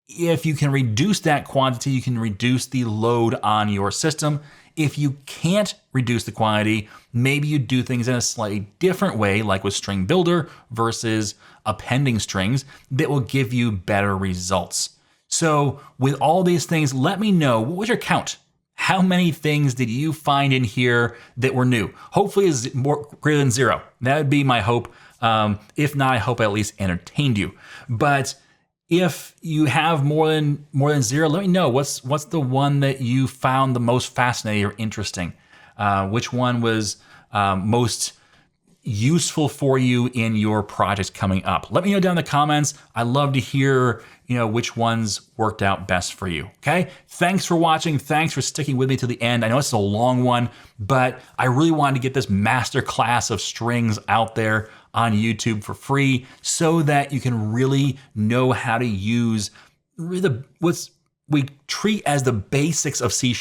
if you can reduce that quantity, you can reduce the load on your system. If you can't reduce the quantity, maybe you do things in a slightly different way, like with StringBuilder versus appending strings, that will give you better results. So with all these things, let me know, what was your count? How many things did you find in here that were new? Hopefully it's greater than 0. That would be my hope. If not, I hope I at least entertained you. But if you have more than 0, let me know. What's the one that you found the most fascinating or interesting? Which one was most useful for you in your projects coming up? Let me know down in the comments. I love to hear, which ones worked out best for you. Okay? Thanks for watching. Thanks for sticking with me to the end. I know it's a long one, but I really wanted to get this master class of strings out there on YouTube for free so that you can really know how to use what we treat as the basics of C#,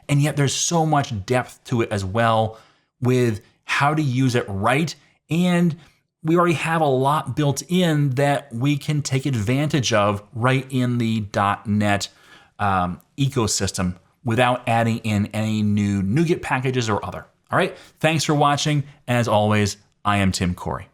and yet there's so much depth to it as well with how to use it right. And we already have a lot built in that we can take advantage of right in the .NET ecosystem without adding in any new NuGet packages or other. All right, thanks for watching. As always, I am Tim Corey.